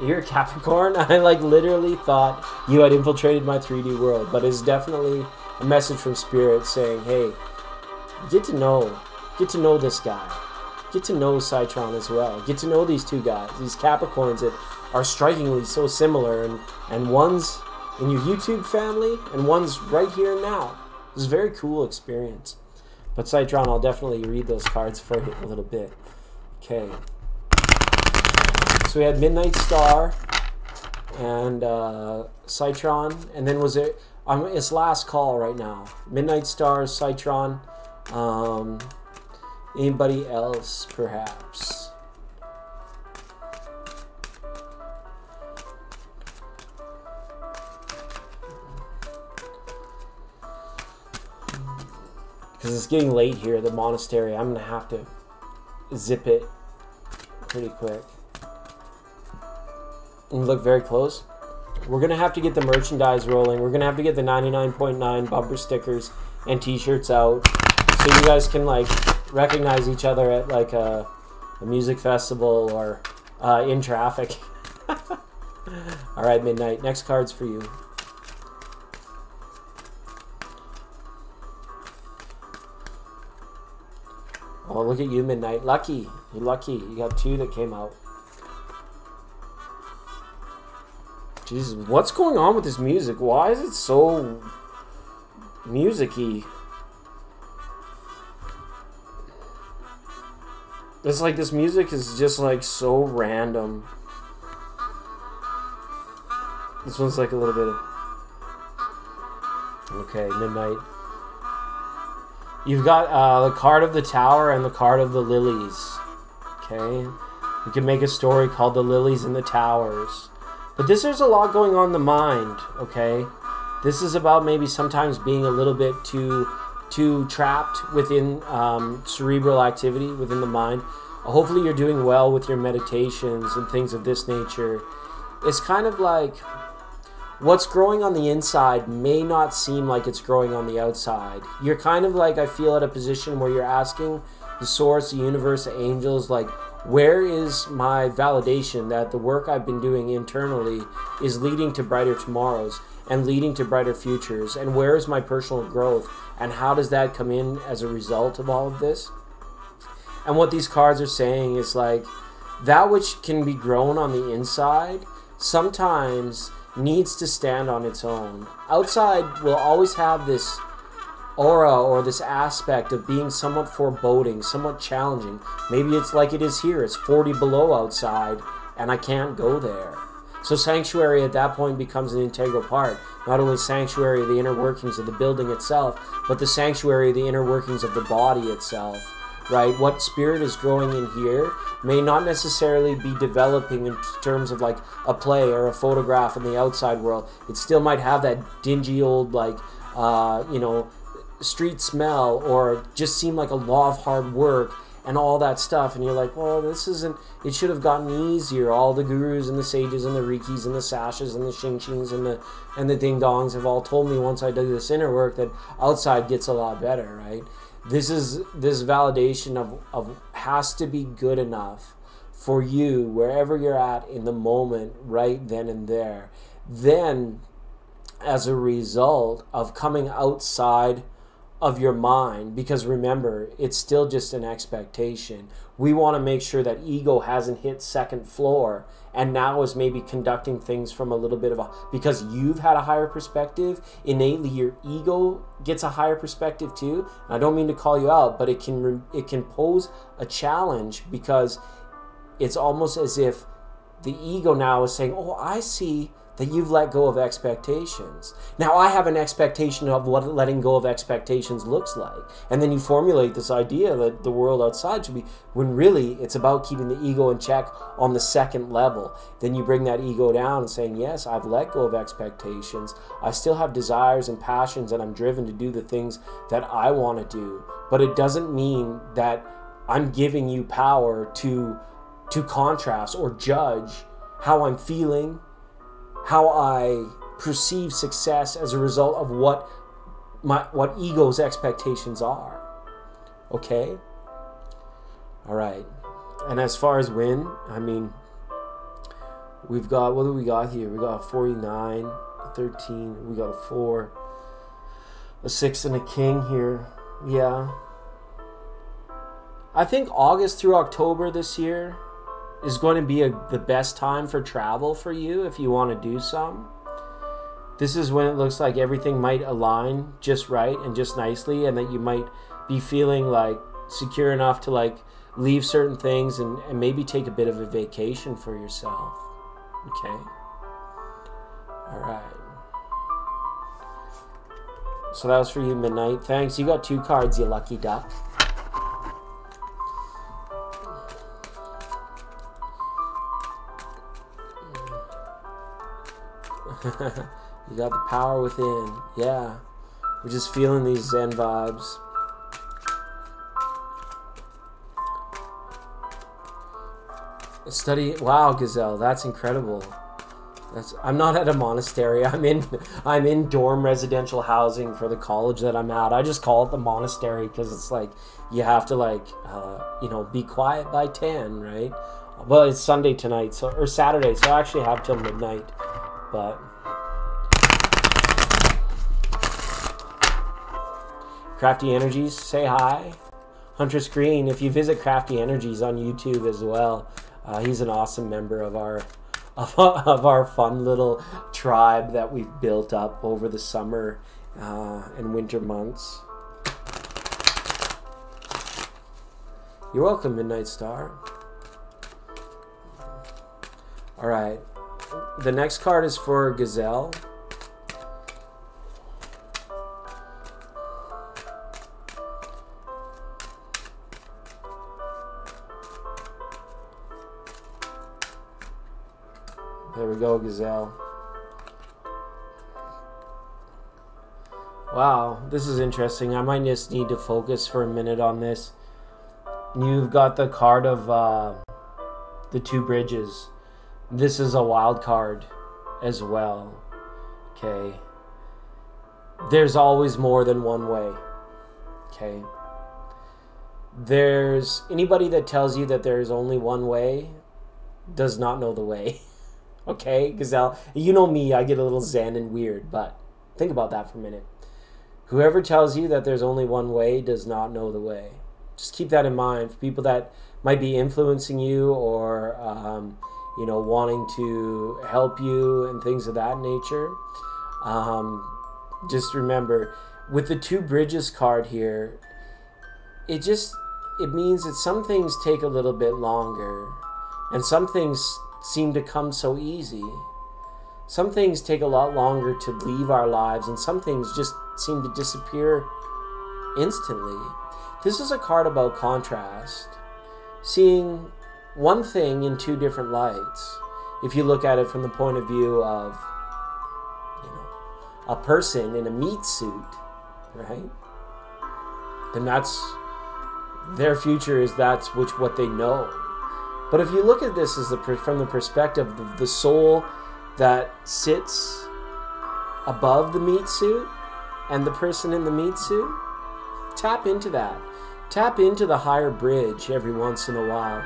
you're a Capricorn? I like literally thought you had infiltrated my 3D world, but it's definitely a message from Spirit saying, hey, get to know this guy. Get to know Citron as well. Get to know these two guys, these Capricorns that are strikingly so similar, and one's in your YouTube family and one's right here now. It's a very cool experience. But Citron, I'll definitely read those cards for you a little bit. Okay. So we had Midnight Star and Citron, and then was it? It's last call right now. Midnight Star, Citron. Anybody else, perhaps? Because it's getting late here at the monastery. I'm going to have to zip it pretty quick. And look very close. We're going to have to get the merchandise rolling. We're going to have to get the 99.9 bumper stickers and t-shirts out, so you guys can like recognize each other at like a music festival or in traffic. All right, Midnight. Next card's for you. Oh, look at you, Midnight. Lucky. You're lucky. You got 2 that came out. Jesus, what's going on with this music? Why is it so music-y? It's like this music is just like so random. This one's like a little bit of... Okay, Midnight. You've got the card of the Tower and the card of the Lilies. Okay? You can make a story called The Lilies and the Towers. But there's a lot going on in the mind, okay? This is about maybe sometimes being a little bit too trapped within cerebral activity, within the mind. Hopefully you're doing well with your meditations and things of this nature. It's kind of like what's growing on the inside may not seem like it's growing on the outside. You're kind of like, I feel, at a position where you're asking the source, the universe, the angels, like, where is my validation that the work I've been doing internally is leading to brighter tomorrows and leading to brighter futures? And where is my personal growth? And how does that come in as a result of all of this? And what these cards are saying is like, that which can be grown on the inside sometimes needs to stand on its own. Outside will always have this aura or this aspect of being somewhat foreboding, somewhat challenging. Maybe it's like it is here. It's 40 below outside and I can't go there. So sanctuary at that point becomes an integral part. Not only sanctuary of the inner workings of the building itself, but the sanctuary of the inner workings of the body itself. Right? What spirit is growing in here may not necessarily be developing in terms of like a play or a photograph in the outside world. It still might have that dingy old like, street smell, or just seem like a law of hard work and all that stuff. And you're like, well, this isn't, it should have gotten easier. All the gurus and the sages and the rikis and the sashes and the shing-shings and the ding-dongs have all told me once I do this inner work that outside gets a lot better, right? This validation of has to be good enough for you wherever you're at in the moment, right then and there. Then, as a result of coming outside of your mind, because remember, it's still just an expectation. We want to make sure that ego hasn't hit second floor and now is maybe conducting things from a little bit of a, because you've had a higher perspective, innately your ego gets a higher perspective too. And I don't mean to call you out, but it can pose a challenge, because it's almost as if the ego now is saying, oh, I see that you've let go of expectations. Now I have an expectation of what letting go of expectations looks like. And then you formulate this idea that the world outside should be, when really it's about keeping the ego in check on the second level. Then you bring that ego down and saying, yes, I've let go of expectations. I still have desires and passions, and I'm driven to do the things that I want to do. But it doesn't mean that I'm giving you power to contrast or judge how I'm feeling, how I perceive success as a result of what ego's expectations are. Okay? All right. And as far as win, I mean, we've got, what do we got here? We got a 49, a 13, we got a 4, a 6, and a king here. Yeah. I think August through October this year is going to be the best time for travel for you if you want to do some. This is when it looks like everything might align just right and just nicely, and that you might be feeling like secure enough to like leave certain things and maybe take a bit of a vacation for yourself. Okay? All right. So that was for you, Midnight. Thanks. You got 2 cards, you lucky duck. You got the power within. Yeah. We're just feeling these Zen vibes. Study. Wow, Gazelle, that's incredible. I'm not at a monastery. I'm in dorm residential housing for the college that I'm at. I just call it the monastery because it's like you have to like be quiet by 10, right? Well, it's Sunday tonight, or Saturday, so I actually have till midnight. But Crafty Energies, say hi. Huntress Green. If you visit Crafty Energies on YouTube as well, he's an awesome member of our fun little tribe that we've built up over the summer and winter months. You're welcome, Midnight Star. All right. The next card is for Gazelle. There we go, Gazelle. Wow, this is interesting. I might just need to focus for a minute on this. You've got the card of the two bridges. This is a wild card as well. Okay. There's always more than one way. Okay. There's anybody that tells you that there's only one way does not know the way. Okay, Gazelle. You know me, I get a little zen and weird, but think about that for a minute. Whoever tells you that there's only one way does not know the way. Just keep that in mind for people that might be influencing you or you know, wanting to help you and things of that nature. Just remember, with the two bridges card here, it means that some things take a little bit longer and some things seem to come so easy. Some things take a lot longer to leave our lives, and some things just seem to disappear instantly. This is a card about contrast, seeing one thing in two different lights. If you look at it from the point of view of, you know, a person in a meat suit, right? Then that's their future, is that's what they know. But if you look at this as from the perspective of the soul that sits above the meat suit and the person in the meat suit, tap into that. Tap into the higher bridge every once in a while.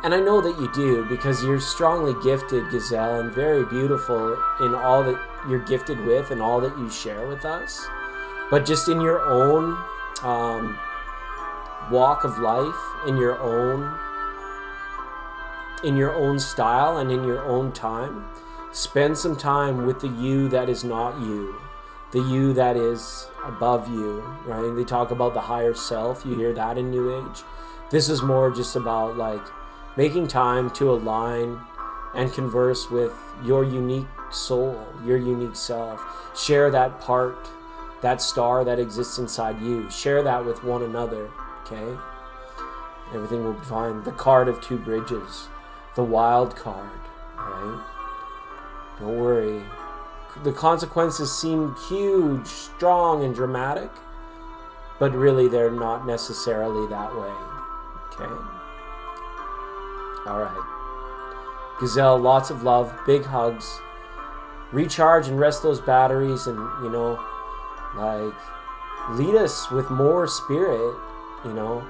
And I know that you do, because you're strongly gifted, Gazelle, and very beautiful in all that you're gifted with and all that you share with us. But just in your own walk of life, in your own style and in your own time, spend some time with the you that is not you, the you that is above you, right? They talk about the higher self. You hear that in New Age. This is more just about like making time to align and converse with your unique soul, your unique self. Share that part, that star that exists inside you. Share that with one another, okay? Everything will be fine. The card of two bridges. The wild card, right? Don't worry. The consequences seem huge, strong, and dramatic, but really they're not necessarily that way, okay? All right. Gazelle, lots of love, big hugs. Recharge and rest those batteries, and, you know, like, lead us with more spirit, you know,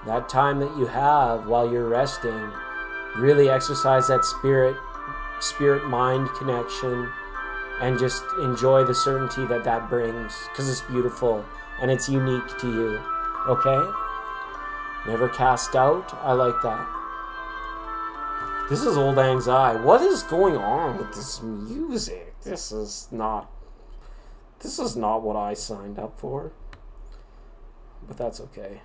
that time that you have while you're resting. Really exercise that spirit-mind connection and just enjoy the certainty that that brings, because it's beautiful and it's unique to you, okay? Never cast doubt. I like that. This is Old Anxiety. What is going on with this music? This is not what I signed up for. But that's okay.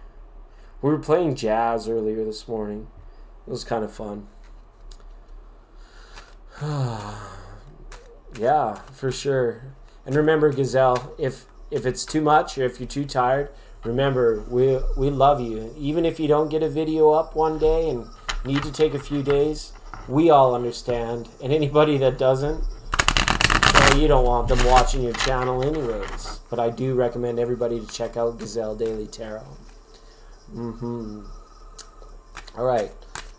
We were playing jazz earlier this morning. It was kind of fun. Yeah, for sure. And remember, Gazelle, if it's too much or if you're too tired, remember, we love you. Even if you don't get a video up one day and need to take a few days, we all understand. And anybody that doesn't, well, you don't want them watching your channel anyways. But I do recommend everybody to check out Gazelle Daily Tarot. All right.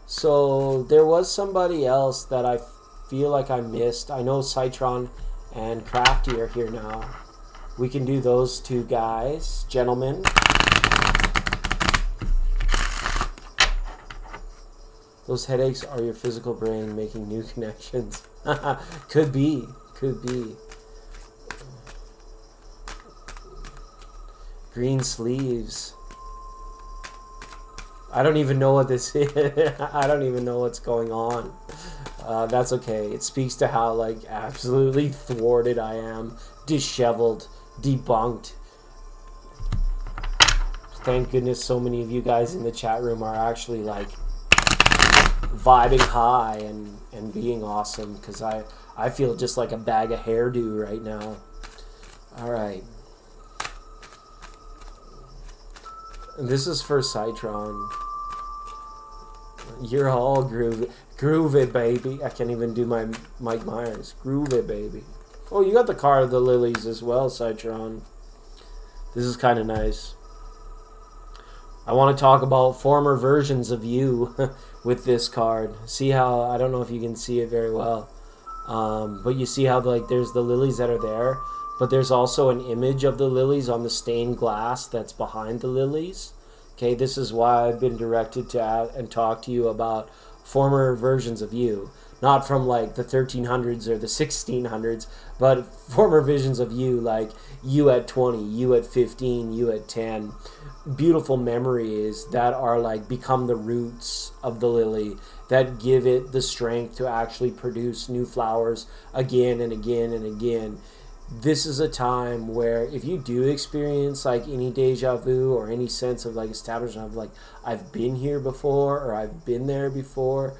So there was somebody else that I feel like I missed. I know Citron and Crafty are here now. We can do those two guys, gentlemen. Those headaches are your physical brain making new connections. Could be. Could be. Green sleeves. I don't even know what this is. I don't even know what's going on. That's okay. It speaks to how, like, absolutely thwarted I am. Disheveled. Debunked. Thank goodness so many of you guys in the chat room are actually, like, vibing high and being awesome. Because I feel just like a bag of hairdo right now. Alright. This is for Citron. You're all groovy. Groove it, baby. I can't even do my Mike Myers. Groove it, baby. Oh, you got the card of the lilies as well, Citron. This is kind of nice. I want to talk about former versions of you with this card. See how, I don't know if you can see it very well. But you see how, like, there's the lilies that are there. But there's also an image of the lilies on the stained glass that's behind the lilies. Okay, this is why I've been directed to and talk to you about former versions of you. Not from, like, the 1300s or the 1600s, but former visions of you, like you at 20, you at 15, you at 10. Beautiful memories that are, like, become the roots of the lily, that give it the strength to actually produce new flowers again and again and again. This is a time where if you do experience, like, any deja vu or any sense of, like, establishment of, like, I've been here before or I've been there before,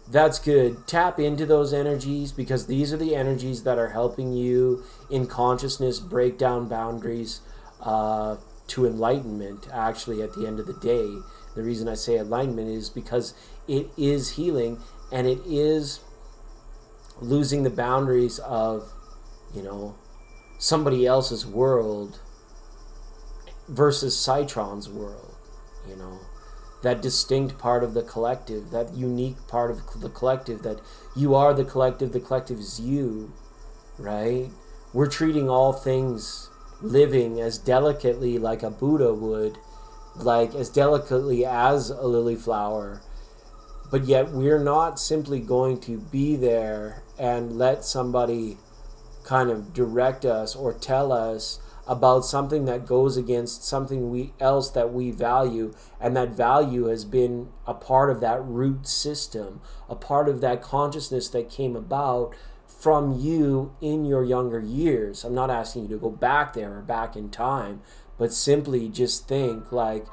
that's good. Tap into those energies, because these are the energies that are helping you in consciousness break down boundaries to enlightenment, actually, at the end of the day. The reason I say enlightenment is because it is healing, and it is losing the boundaries of, you know, somebody else's world versus Citron's world, you know, that distinct part of the collective, that unique part of the collective, that you are the collective is you, right? We're treating all things living as delicately like a Buddha would, like as delicately as a lily flower, but yet we're not simply going to be there and let somebody kind of direct us or tell us about something that goes against something else that we value, and that value has been a part of that root system, a part of that consciousness that came about from you in your younger years. I'm not asking you to go back there or back in time, but simply just think, like,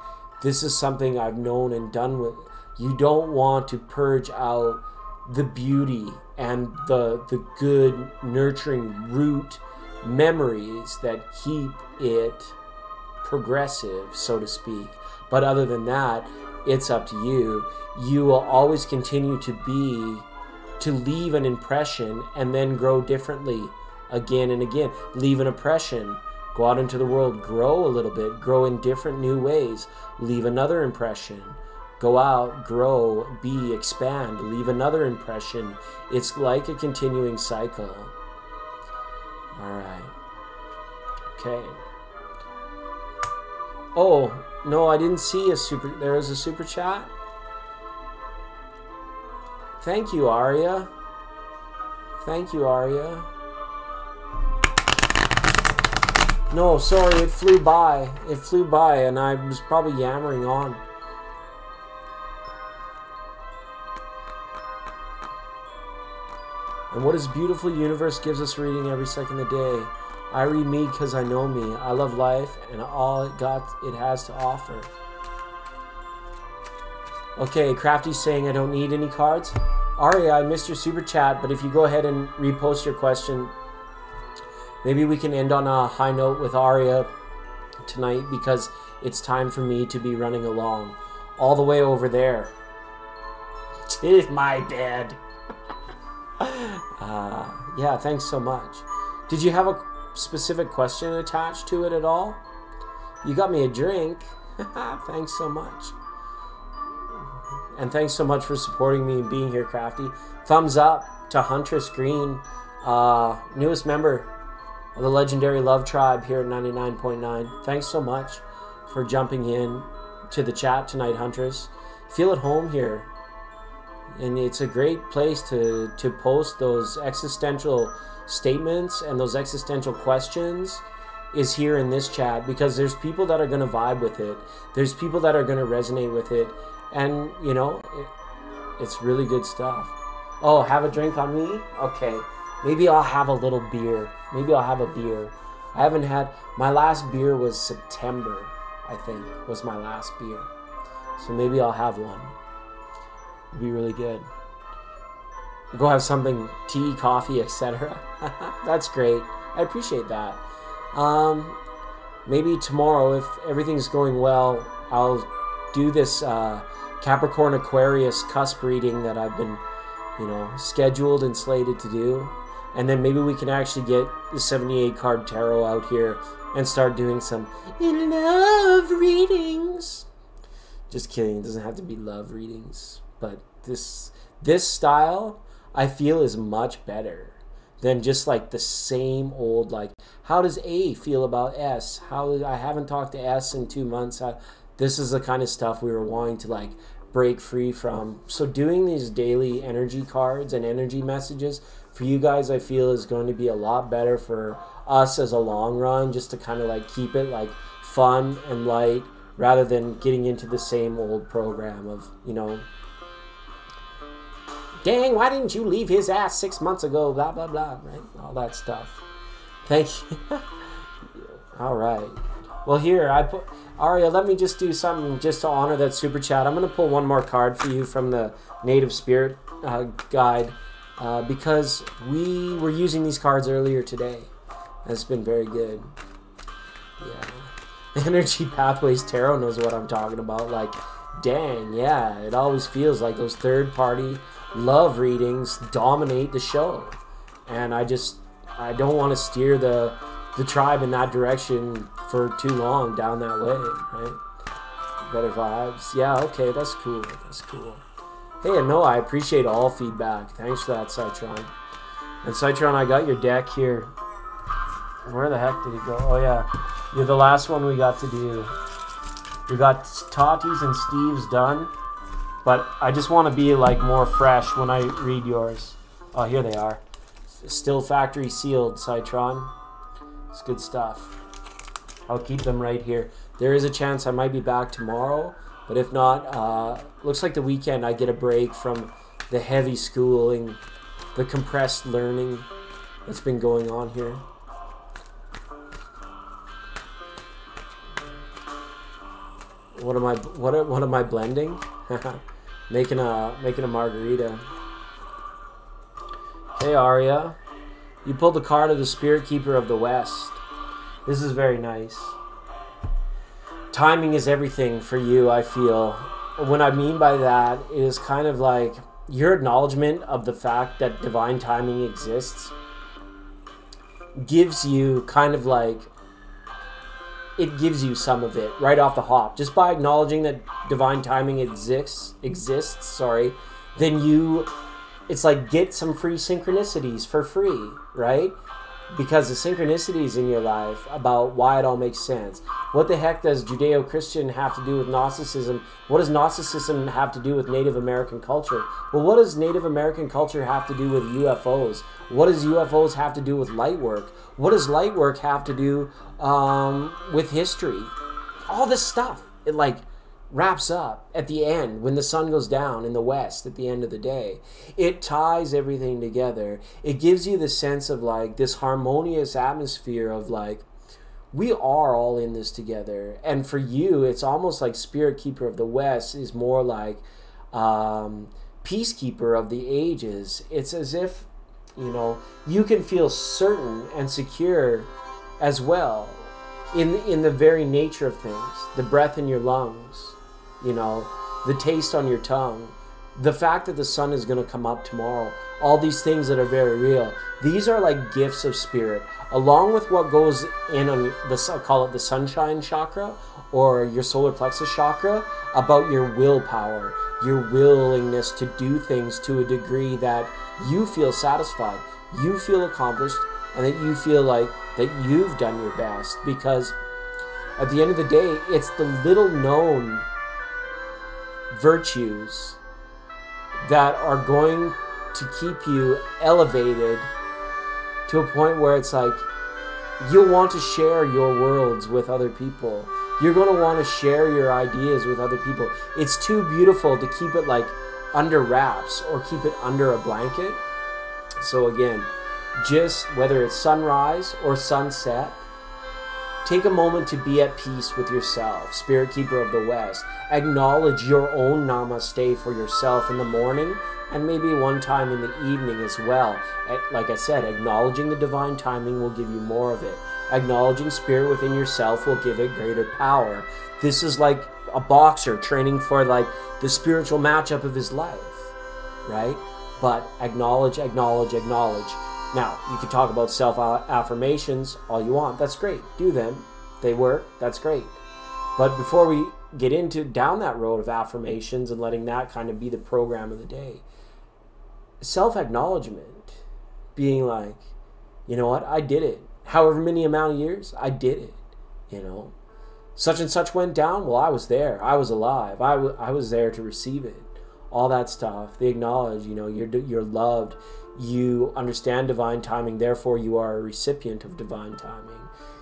this is something I've known and done with. You don't want to purge out the beauty and the good, nurturing root memories that keep it progressive, so to speak. But other than that, it's up to you. You will always continue to leave an impression and then grow differently again and again. Leave an impression, go out into the world, grow a little bit, grow in different new ways. Leave another impression, go out, grow, be, expand, leave another impression. It's like a continuing cycle. All right. Okay. Oh, no, I didn't see a super. There is a super chat. Thank you, Aria. Thank you, Aria. No, sorry, it flew by. It flew by, and I was probably yammering on. And what is beautiful universe gives us reading every second of the day. I read me because I know me. I love life and all it has to offer. Okay, Crafty's saying I don't need any cards. Aria, I missed your super chat, but if you go ahead and repost your question, maybe we can end on a high note with Aria tonight, because it's time for me to be running along all the way over there to my bed. Yeah, thanks so much. Did you have a specific question attached to it at all? You got me a drink. Thanks so much. And thanks so much for supporting me and being here, Crafty. Thumbs up to Huntress Green, newest member of the legendary Love Tribe here at 99.9. Thanks so much for jumping in to the chat tonight, Huntress. Feel at home here. And it's a great place to post those existential statements and those existential questions, is here in this chat, because there's people that are going to vibe with it. There's people that are going to resonate with it. And, you know, it's really good stuff. Oh, have a drink on me? Okay. Maybe I'll have a little beer. Maybe I'll have a beer. I haven't had... My last beer was September, I think, was my last beer. So maybe I'll have one. It'd be really good. Go have something, tea, coffee, etc. That's great. I appreciate that. Maybe tomorrow, if everything's going well, I'll do this Capricorn Aquarius cusp reading that I've been, you know, scheduled and slated to do. And then maybe we can actually get the 78 card tarot out here and start doing some love readings. Just kidding. It doesn't have to be love readings. But this style, I feel, is much better than just like the same old, like, how does A feel about S? I haven't talked to S in 2 months. This is the kind of stuff we were wanting to like break free from. So doing these daily energy cards and energy messages for you guys, I feel, is going to be a lot better for us as a long run, just to kind of like keep it like fun and light rather than getting into the same old program of, you know, dang, why didn't you leave his ass 6 months ago, blah blah blah, right? All that stuff. Thank you. All right. Well, here I put Aria. Let me just do something just to honor that super chat. I'm going to pull one more card for you from the Native Spirit guide because we were using these cards earlier today. It's been very good. Yeah. Energy Pathways Tarot knows what I'm talking about. Like, dang, yeah, it always feels like those third-party love readings dominate the show, and I don't want to steer the tribe in that direction for too long down that way, right? Better vibes. Yeah, okay, that's cool. That's cool. Hey, and no, I appreciate all feedback. Thanks for that, Citron. And Citron, I got your deck here. Where the heck did it go? Oh yeah, you're the last one we got to do. We got Tati's and Steve's done, but I just want to be like more fresh when I read yours. Oh, here they are. Still factory sealed, Citron. It's good stuff. I'll keep them right here. There is a chance I might be back tomorrow, but if not, looks like the weekend I get a break from the heavy schooling, the compressed learning that's been going on here. What am I blending? making a margarita. Hey Aria, you pulled the card of the Spirit Keeper of the West. This is very nice. Timing is everything for you, I feel. What I mean by that is kind of like your acknowledgement of the fact that divine timing exists gives you kind of like, it gives you some of it right off the hop. Just by acknowledging that divine timing exists, then you, it's like get some free synchronicities for free, right? Because the synchronicities in your life about why it all makes sense. What the heck does Judeo-Christian have to do with Gnosticism? What does Gnosticism have to do with Native American culture? Well, what does Native American culture have to do with UFOs? What does UFOs have to do with light work? What does light work have to do with history? All this stuff, it like wraps up at the end when the sun goes down in the west at the end of the day. It ties everything together. It gives you the sense of like this harmonious atmosphere of like, we are all in this together. And for you, it's almost like Spirit Keeper of the West is more like Peacekeeper of the Ages. It's as if, you know, you can feel certain and secure as well in the very nature of things. The breath in your lungs, you know, the taste on your tongue, the fact that the sun is going to come up tomorrow, all these things that are very real. These are like gifts of spirit, along with what goes in on the, I call it the sunshine chakra or your solar plexus chakra, about your willpower, your willingness to do things to a degree that you feel satisfied, you feel accomplished, and that you feel like that you've done your best. Because at the end of the day, it's the little known virtues that are going to keep you elevated to a point where it's like you'll want to share your worlds with other people. You're going to want to share your ideas with other people. It's too beautiful to keep it like under wraps or keep it under a blanket. So again, just whether it's sunrise or sunset, take a moment to be at peace with yourself, Spirit Keeper of the West. Acknowledge your own namaste for yourself in the morning and maybe one time in the evening as well. Like I said, acknowledging the divine timing will give you more of it. Acknowledging spirit within yourself will give it greater power. This is like a boxer training for like the spiritual matchup of his life, right? But acknowledge, acknowledge, acknowledge. Now, you can talk about self-affirmations all you want. That's great. Do them. They work. That's great. But before we get down that road of affirmations and letting that kind of be the program of the day, self-acknowledgement, being like, you know what, I did it. However many amount of years, I did it. You know, such and such went down. Well, I was there. I was alive. I was there to receive it. All that stuff. They acknowledge, you know, you're loved. You understand divine timing, therefore you are a recipient of divine timing.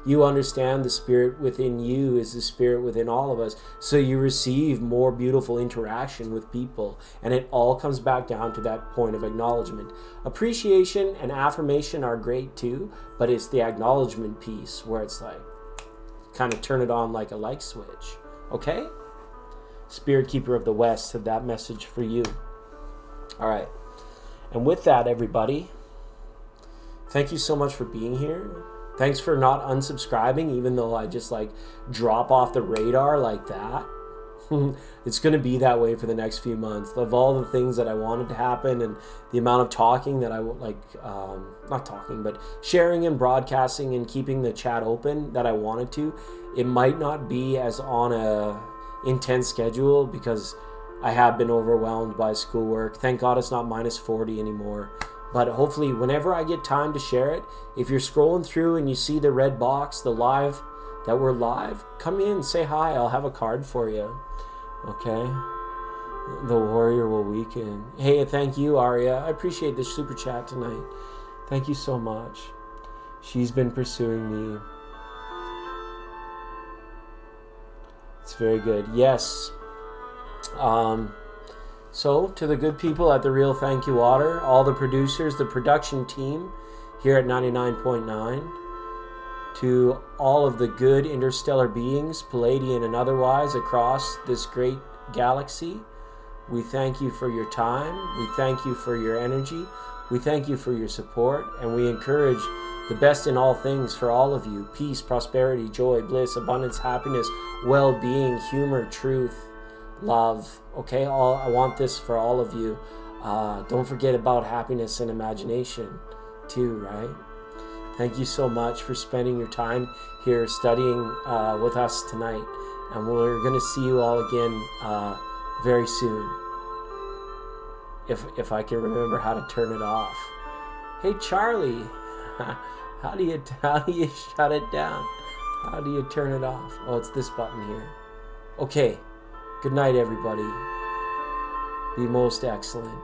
You understand the spirit within you is the spirit within all of us, so you receive more beautiful interaction with people, and it all comes back down to that point of acknowledgement. Appreciation and affirmation are great too, but it's the acknowledgement piece where it's like, kind of turn it on like a light switch, okay? Spirit Keeper of the West had that message for you. All right. And with that, everybody, thank you so much for being here. Thanks for not unsubscribing, even though I just like drop off the radar like that. It's going to be that way for the next few months. Of all the things that I wanted to happen and the amount of talking that I like, not talking, but sharing and broadcasting and keeping the chat open that I wanted to, it might not be as on a intense schedule because I have been overwhelmed by schoolwork. Thank God it's not -40 anymore. But hopefully whenever I get time to share it, if you're scrolling through and you see the red box, the live, that we're live, come in, say hi. I'll have a card for you. Okay? The warrior will weaken. Hey, thank you, Aria. I appreciate this super chat tonight. Thank you so much. She's been pursuing me. It's very good. Yes. So to the good people at The Real Thank You Water, all the producers, the production team here at 99.9, to all of the good interstellar beings, Palladian and otherwise, across this great galaxy, we thank you for your time. We thank you for your energy. We thank you for your support, and we encourage the best in all things for all of you. Peace, prosperity, joy, bliss, abundance, happiness, well-being, humor, truth, love. Okay, I want this for all of you. Don't forget about happiness and imagination too, right? Thank you so much for spending your time here studying with us tonight, and we're going to see you all again very soon, if I can remember how to turn it off. Hey Charlie, how do you shut it down? How do you turn it off? Oh, it's this button here. Okay. Good night, everybody. Be most excellent.